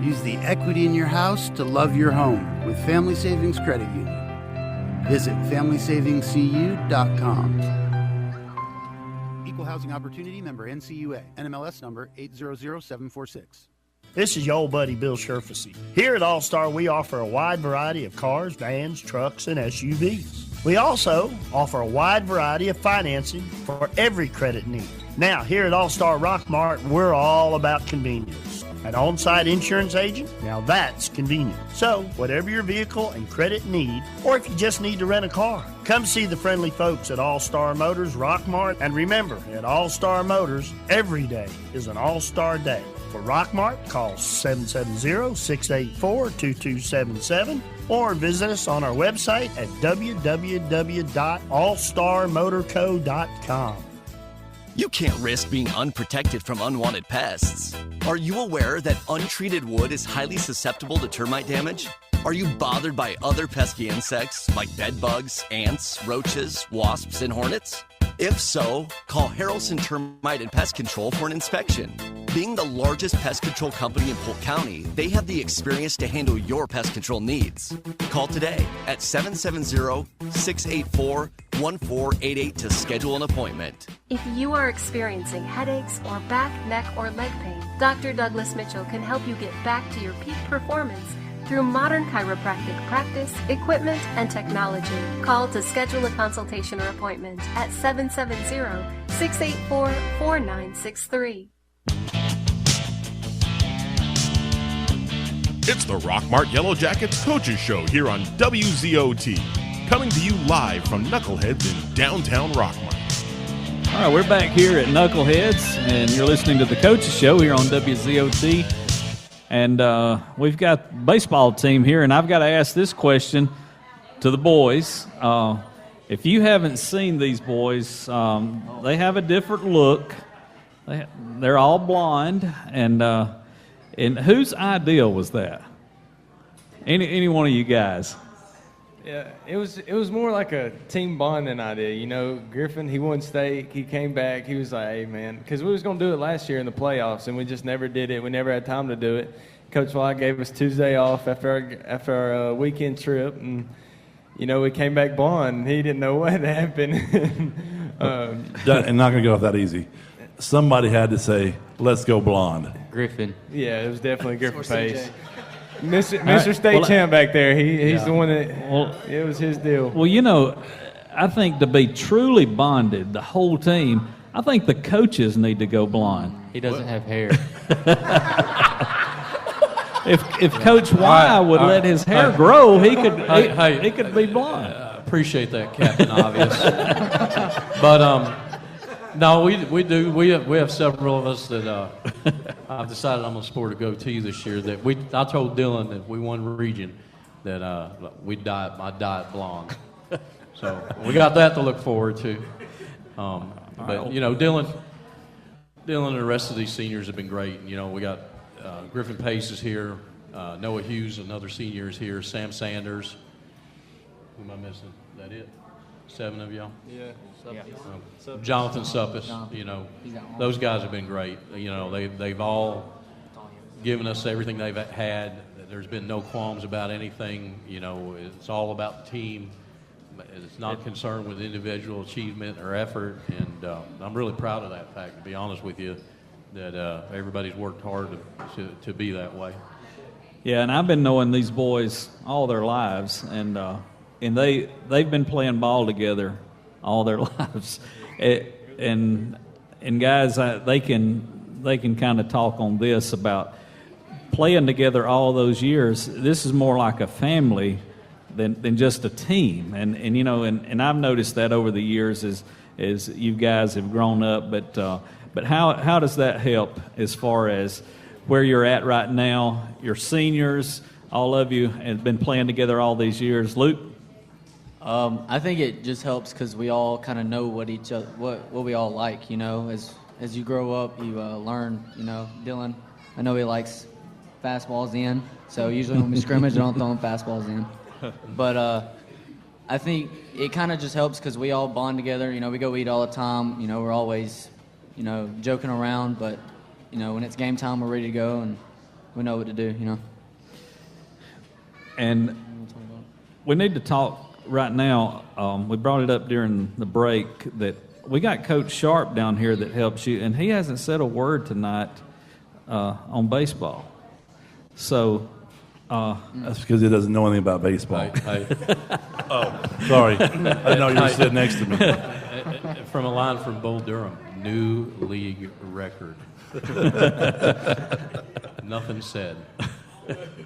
Use the equity in your house to love your home with Family Savings Credit Union. Visit FamilySavingsCU.com. Equal Housing Opportunity member NCUA. NMLS number 800746. This is your old buddy Bill Sherfacy. Here at All-Star, we offer a wide variety of cars, vans, trucks, and SUVs. We also offer a wide variety of financing for every credit need. Now, here at All-Star Rock Mart, we're all about convenience. An on-site insurance agent? Now that's convenient. So, whatever your vehicle and credit need, or if you just need to rent a car, come see the friendly folks at All-Star Motors Rockmart. And remember, at All-Star Motors, every day is an All-Star Day. For Rockmart, call 770-684-2277 or visit us on our website at www.allstarmotorco.com. You can't risk being unprotected from unwanted pests. Are you aware that untreated wood is highly susceptible to termite damage? Are you bothered by other pesky insects like bed bugs, ants, roaches, wasps, and hornets? If so, call Harrelson Termite and Pest Control for an inspection. Being the largest pest control company in Polk County, they have the experience to handle your pest control needs. Call today at 770-684-1488 to schedule an appointment. If you are experiencing headaches or back, neck, or leg pain, Dr. Douglas Mitchell can help you get back to your peak performance through modern chiropractic practice, equipment, and technology. Call to schedule a consultation or appointment at 770-684-4963. It's the Rockmart Yellow Jackets Coaches Show here on WZOT, coming to you live from Knuckleheads in downtown Rockmart. All right, we're back here at Knuckleheads, and you're listening to the Coaches Show here on WZOT. And we've got the baseball team here, and I've got to ask this question to the boys. If you haven't seen these boys, they have a different look. They're all blonde, and whose idea was that? Any one of you guys? Yeah, it was more like a team bonding idea. You know, Griffin, he won state. He came back. He was like, hey, man, because we was going to do it last year in the playoffs, and we just never did it. We never had time to do it. Coach White gave us Tuesday off after our weekend trip, and, you know, we came back blonde. He didn't know what happened. And not going to go off that easy. Somebody had to say, let's go blonde. Griffin. Yeah, it was definitely Griffin Pace. Mr. State Champ back there, he's the one that, it was his deal. Well, you know, I think to be truly bonded, the whole team, I think the coaches need to go blonde. He doesn't have hair. If Coach Y would let his hair grow, he could be blonde. Appreciate that, Captain Obvious. But no, we have several of us that I've decided I'm going to sport a goatee this year. I told Dylan that we won region that I'd dye it blonde. So we got that to look forward to. But you know, Dylan and the rest of these seniors have been great. You know, we got Griffin Pace is here, Noah Hughes, another senior, is here, Sam Sanders. Who am I missing? Is that it? 7 of y'all? Yeah. Jonathan Suppis, you know, those guys have been great. You know, they've all given us everything they've had. There's been no qualms about anything. You know, it's all about the team. It's not concerned with individual achievement or effort, and I'm really proud of that fact, to be honest with you, that everybody's worked hard to be that way. Yeah, and I've been knowing these boys all their lives, and they've been playing ball together all their lives, and guys, they can kind of talk on this about playing together all those years. This is more like a family than just a team, and you know, and I've noticed that over the years as you guys have grown up. But how does that help as far as where you're at right now? You're seniors, all of you have been playing together all these years. Luke? I think it just helps because we all kind of know what each other, what we all like. You know, as you grow up, you learn. You know, Dylan, I know he likes fastballs in, so usually when we scrimmage, I don't throw him fastballs in. But I think it kind of just helps because we all bond together. You know, we go eat all the time. You know, we're always, you know, joking around, but you know, when it's game time, we're ready to go and we know what to do. You know. And we need to talk. Right now, we brought it up during the break that we got Coach Sharp down here that helps you, and he hasn't said a word tonight on baseball. So that's because he doesn't know anything about baseball. Oh, sorry. I didn't know you were sitting next to me. From a line from Bull Durham, new league record. nothing said.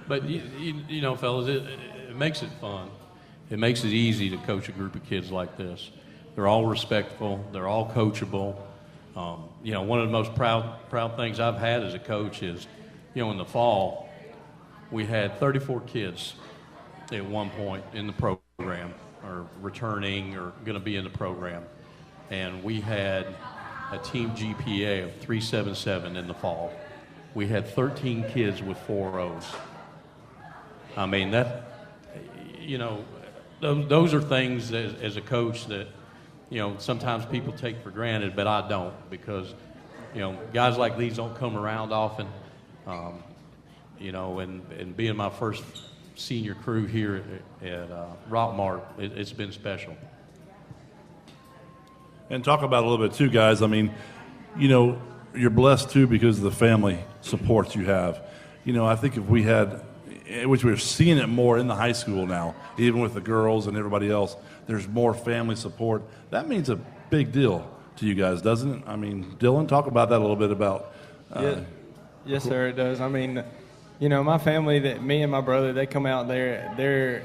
But, you know, fellas, it makes it fun. It makes it easy to coach a group of kids like this. They're all respectful. They're all coachable. You know, one of the most proud things I've had as a coach is, you know, in the fall, we had 34 kids at one point in the program, or returning, or going to be in the program. And we had a team GPA of 377 in the fall. We had 13 kids with 4.0s. I mean, that, you know, those are things as a coach that, you know, sometimes people take for granted, but I don't, because, you know, guys like these don't come around often. You know, and being my first senior crew here at Rockmart, it's been special. And talk about a little bit too, guys. I mean, you know, you're blessed too because of the family support you have. You know, I think if we had, which we're seeing it more in the high school now, even with the girls and everybody else, there's more family support. That means a big deal to you guys, doesn't it? I mean, Dylan, talk about that a little bit about. Yes, sir, it does. I mean, you know, my family, that me and my brother, they come out there, they're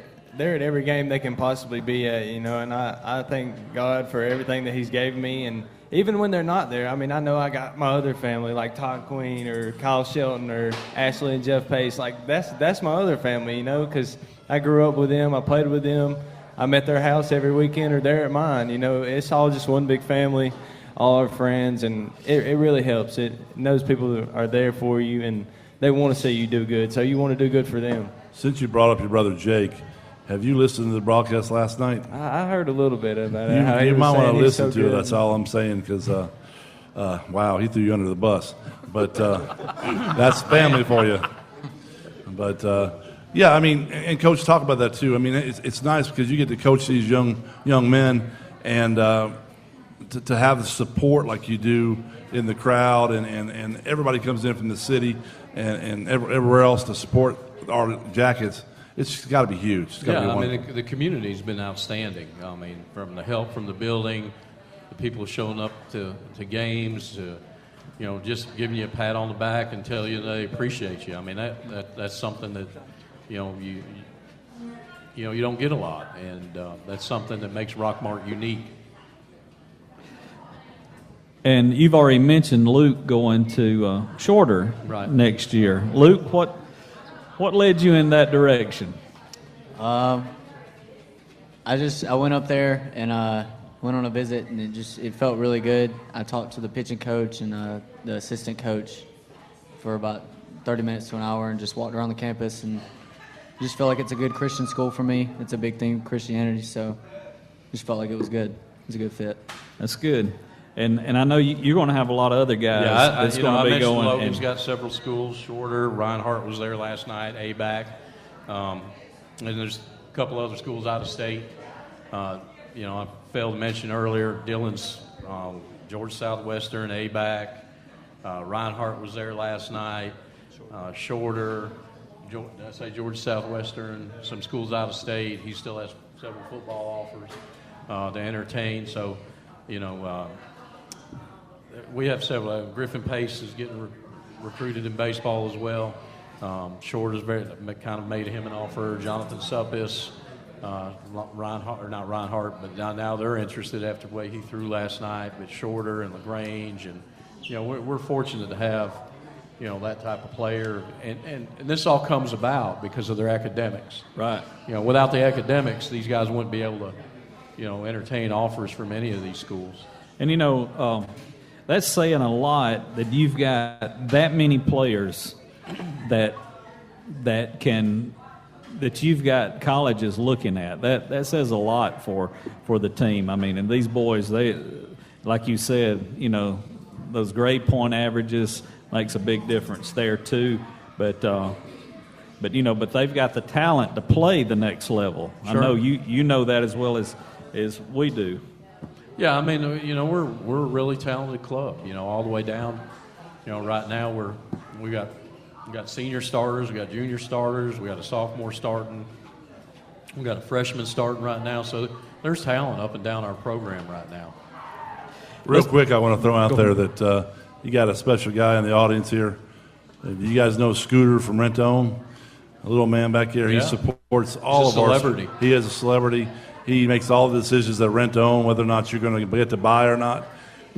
at every game they can possibly be at, you know, and I thank God for everything that he's gave me. And even when they're not there, I mean, I know I got my other family like Todd Queen or Kyle Shelton or Ashley and Jeff Pace. Like, that's my other family, you know, because I grew up with them, I played with them, I'm at their house every weekend or they're at mine. You know, it's all just one big family, all our friends, and it really helps. It knows people are there for you, and they want to see you do good, so you want to do good for them. Since you brought up your brother Jake, have you listened to the broadcast last night? I heard a little bit about it. You might want to listen to it. That's all I'm saying, because, wow, he threw you under the bus. But that's family for you. But, yeah, I mean, and Coach, talk about that too. I mean, it's nice because you get to coach these young men, and to have the support like you do in the crowd, and everybody comes in from the city and everywhere else to support our Jackets. It's got to be huge. It's gotta be I wonderful. mean, the community's been outstanding. I mean, from the help from the building, the people showing up to games, to, you know, just giving you a pat on the back and tell you they appreciate you. I mean, that's something that, you know, you don't get a lot, and that's something that makes Rockmart unique. And you've already mentioned Luke going to Shorter next year. Luke, what led you in that direction? I went up there and went on a visit, and it felt really good. I talked to the pitching coach and the assistant coach for about 30 minutes to an hour, and just walked around the campus, and just felt like it's a good Christian school for me. It's a big thing, Christianity, so just felt like it was good. It was a good fit. That's good. And I know you're going to have a lot of other guys that's going to be going. Logan's got several schools, Shorter. Reinhardt was there last night, ABAC. And there's a couple other schools out of state. You know, I failed to mention earlier, Dylan's Georgia Southwestern, ABAC. Reinhardt was there last night. Shorter, did I say Georgia Southwestern? Some schools out of state. He still has several football offers to entertain. So, you know, we have several. Griffin Pace is getting recruited in baseball as well. Short is kind of made him an offer. Jonathan Suppis, not Reinhardt, but now they're interested after the way he threw last night with Shorter and LaGrange, and you know we're fortunate to have, you know, that type of player, and this all comes about because of their academics. Right. You know, without the academics, these guys wouldn't be able to, you know, entertain offers from any of these schools. And, you know, that's saying a lot that you've got that many players that you've got colleges looking at. That says a lot for the team. I mean, and these boys, they, like you said, you know, those grade point averages makes a big difference there too. But they've got the talent to play the next level. Sure. I know you know that as well as we do. Yeah, I mean, you know, we're a really talented club, you know, all the way down. You know, right now we got senior starters, we got junior starters, we got a sophomore starting, we got a freshman starting right now. So there's talent up and down our program right now. Real quick, I want to throw out there that you got a special guy in the audience here You guys know Scooter from Rent-A-Own? A little man back there. Yeah. He supports all He's a of our. celebrity. He is a celebrity. He makes all the decisions at Rent-A-Own, whether or not you're going to get to buy or not.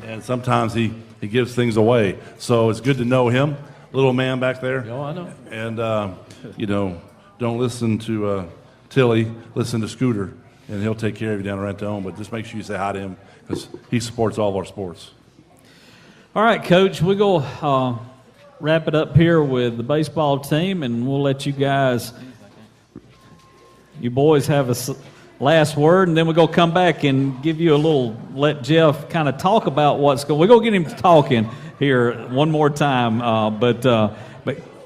And sometimes he gives things away. So it's good to know him. Little man back there. Oh, I know. And, don't listen to Tilly. Listen to Scooter. And he'll take care of you down at Rent-A-Own. But just make sure you say hi to him because he supports all of our sports. All right, Coach, we're going to wrap it up here with the baseball team, and we'll let you guys, you boys, have a last word, and then we're going to come back and give you a little, let Jeff kind of talk about what's going on. We're going to get him talking here one more time. But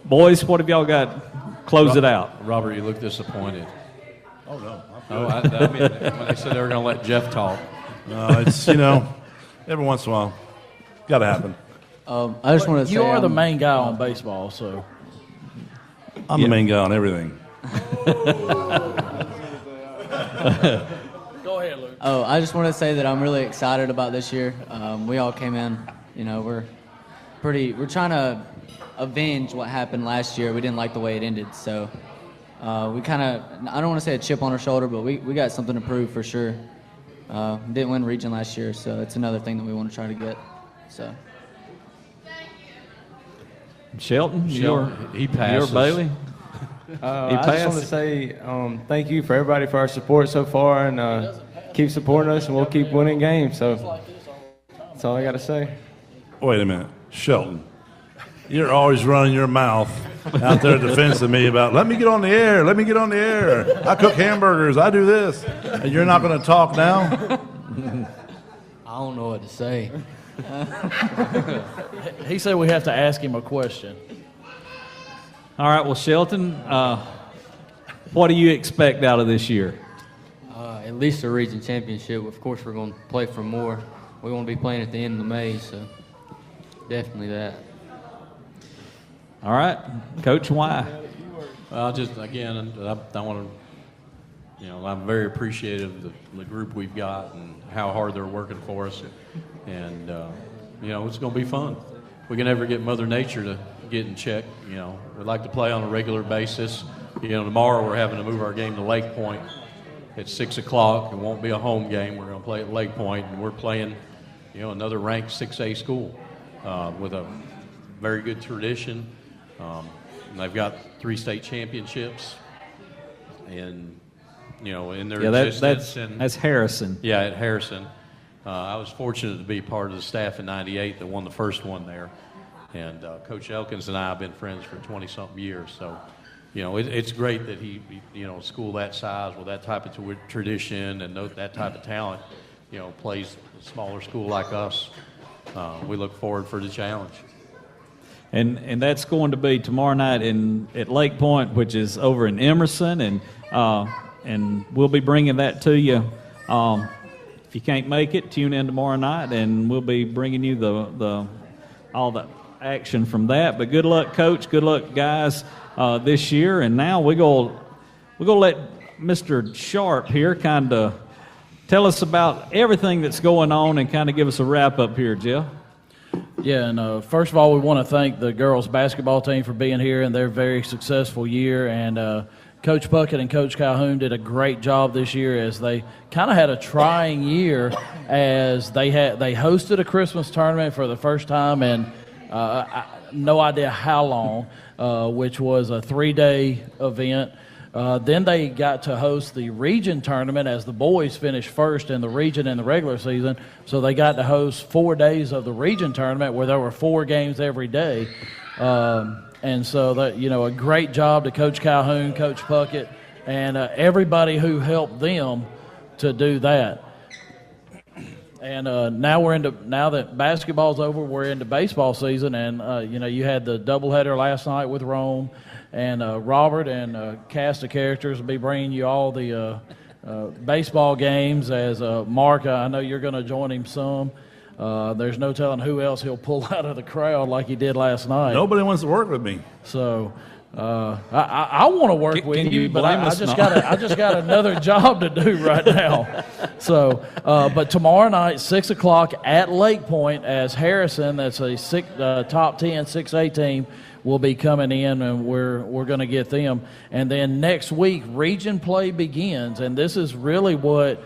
boys, what have y'all got? Close it out. Robert, you look disappointed. Oh, no. I mean, when they said they were going to let Jeff talk. It's, every once in a while, got to happen. I just want to say you are the main guy on baseball, so I'm the main guy on everything. Go ahead, Luke. Oh, I just want to say that I'm really excited about this year. We all came in, we're trying to avenge what happened last year. We didn't like the way it ended, so we kind of, I don't want to say a chip on our shoulder, but we got something to prove for sure. Didn't win region last year, so it's another thing that we want to try to get. So. Shelton, he passes. You're Bailey. I just want to say thank you for everybody for our support so far, and keep supporting us, and we'll keep winning games. So that's all I got to say. Wait a minute, Shelton. You're always running your mouth out there defending me about, let me get on the air, let me get on the air. I cook hamburgers, I do this. And you're not going to talk now? I don't know what to say. He said we have to ask him a question. All right, well, Shelton, what do you expect out of this year? At least a region championship. Of course, we're going to play for more. We want to be playing at the end of May, so definitely that. All right, Coach, why? Well, just again, I want to, I'm very appreciative of the group we've got and how hard they're working for us, and it's going to be fun. We can never get Mother Nature to get in check. We'd like to play on a regular basis. Tomorrow we're having to move our game to Lake Point at 6 o'clock. It won't be a home game. We're going to play at Lake Point, and we're playing, another ranked 6A school with a very good tradition. And they've got 3 state championships, and in their existence. That's Harrison. Yeah, at Harrison. I was fortunate to be part of the staff in '98 that won the first one there, and Coach Elkins and I have been friends for 20-something years. So, it's great that he, a school that size with that type of tradition and that type of talent, plays a smaller school like us. We look forward for the challenge. And that's going to be tomorrow night at Lake Point, which is over in Emerson, and we'll be bringing that to you. If you can't make it, tune in tomorrow night, and we'll be bringing you all the action from that. But good luck, Coach. Good luck, guys, this year. And now we're gonna let Mr. Sharp here kind of tell us about everything that's going on and kind of give us a wrap up here, Jeff. Yeah, and first of all, we want to thank the girls basketball team for being here and their very successful year. And Coach Puckett and Coach Calhoun did a great job this year as they kind of had a trying year as they hosted a Christmas tournament for the first time in no idea how long, which was a 3-day event. Then they got to host the region tournament as the boys finished first in the region in the regular season. So they got to host 4 days of the region tournament where there were 4 games every day. And so that, a great job to Coach Calhoun, Coach Puckett, and everybody who helped them to do that. And now that basketball's over, we're into baseball season, and you had the doubleheader last night with Rome. And Robert and a cast of characters will be bringing you all the baseball games as Mark, I know you're going to join him some. There's no telling who else he'll pull out of the crowd like he did last night. Nobody wants to work with me. So, I want to work with you, but I just got another job to do right now. So, but tomorrow night, 6:00 at Lake Point, as Harrison, that's a top 10 6A team, will be coming in, and we're going to get them. And then next week, region play begins, and this is really what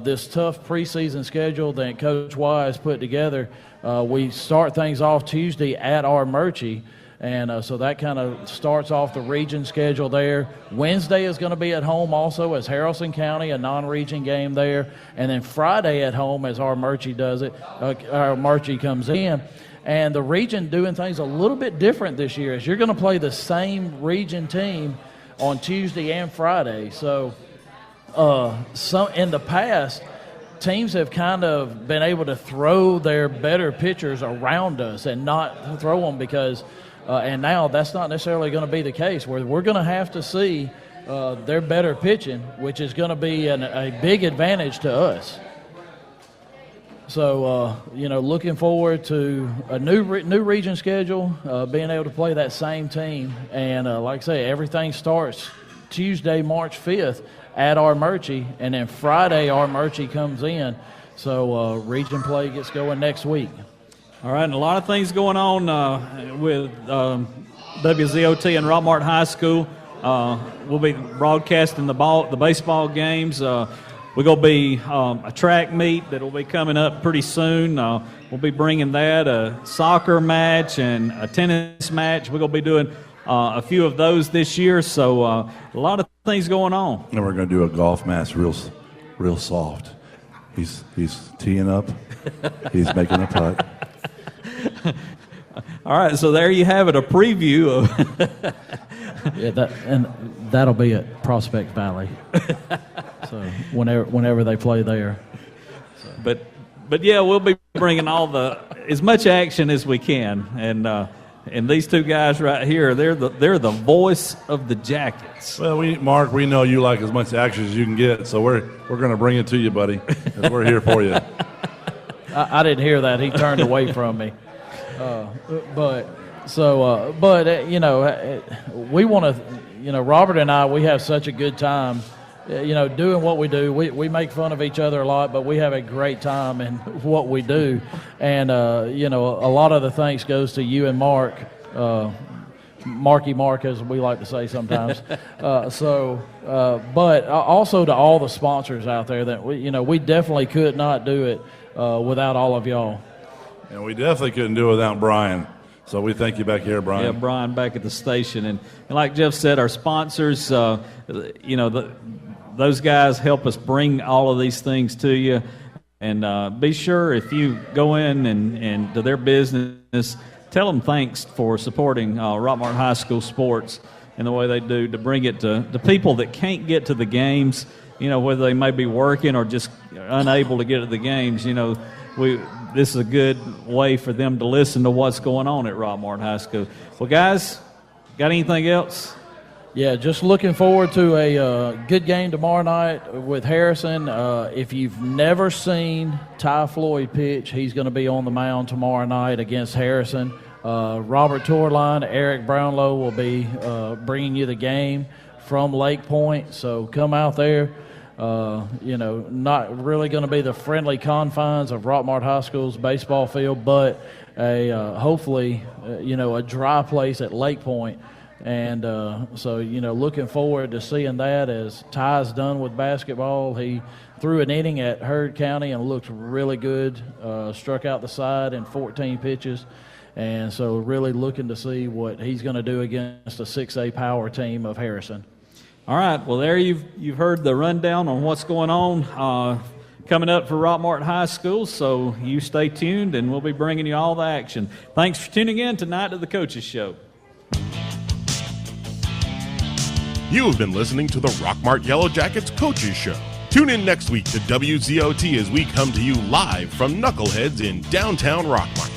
this tough preseason schedule that Coach Wise put together. We start things off Tuesday at Armuchee. And so that kind of starts off the region schedule there. Wednesday is going to be at home also as Haralson County, a non-region game there. And then Friday at home as Armuchee does it. Armuchee comes in. And the region doing things a little bit different this year is you're going to play the same region team on Tuesday and Friday. So in the past, teams have kind of been able to throw their better pitchers around us and not throw them because and now that's not necessarily going to be the case, where we're going to have to see their better pitching, which is going to be a big advantage to us. So, looking forward to a new region schedule, being able to play that same team. And like I say, everything starts Tuesday, March 5th at Armuchee, and then Friday Armuchee comes in. So region play gets going next week. All right, and a lot of things going on with WZOT and Rockmart High School. We'll be broadcasting the baseball games. We're going to be a track meet that will be coming up pretty soon. We'll be bringing that, a soccer match and a tennis match. We're going to be doing a few of those this year, so a lot of things going on. And we're going to do a golf match real soft. He's teeing up. He's making a putt. All right, so there you have it, a preview of that'll be at Prospect Valley. So whenever they play there. So. But yeah, we'll be bringing as much action as we can, and these two guys right here, they're the voice of the Jackets. Well, Mark, we know you like as much action as you can get, so we're going to bring it to you, buddy, 'cause we're here for you. I didn't hear that. He turned away from me. We want to, Robert and I, we have such a good time, doing what we do. We make fun of each other a lot, but we have a great time in what we do. And, a lot of the thanks goes to you and Mark, Marky Mark, as we like to say sometimes. But also to all the sponsors out there that we definitely could not do it without all of y'all. And we definitely couldn't do it without Brian. So we thank you back here, Brian. Yeah, Brian back at the station. And like Jeff said, our sponsors, those guys help us bring all of these things to you. And be sure if you go in and to their business, tell them thanks for supporting Rockmart High School sports and the way they do to bring it to the people that can't get to the games, whether they may be working or just unable to get to the games. This is a good way for them to listen to what's going on at Rockmart High School. Well, guys, got anything else? Yeah, just looking forward to a good game tomorrow night with Harrison. If you've never seen Ty Floyd pitch, he's going to be on the mound tomorrow night against Harrison. Robert Torline, Eric Brownlow will be bringing you the game from Lake Point, so come out there. Not really going to be the friendly confines of Rockmart High School's baseball field, but hopefully, a dry place at Lake Point. And looking forward to seeing that as Ty's done with basketball. He threw an inning at Heard County and looked really good, struck out the side in 14 pitches. And so really looking to see what he's going to do against a 6A power team of Harrison. All right, well, there you've heard the rundown on what's going on coming up for Rockmart High School, so you stay tuned, and we'll be bringing you all the action. Thanks for tuning in tonight to the Coaches Show. You have been listening to the Rockmart Yellow Jackets Coaches Show. Tune in next week to WZOT as we come to you live from Knuckleheads in downtown Rockmart.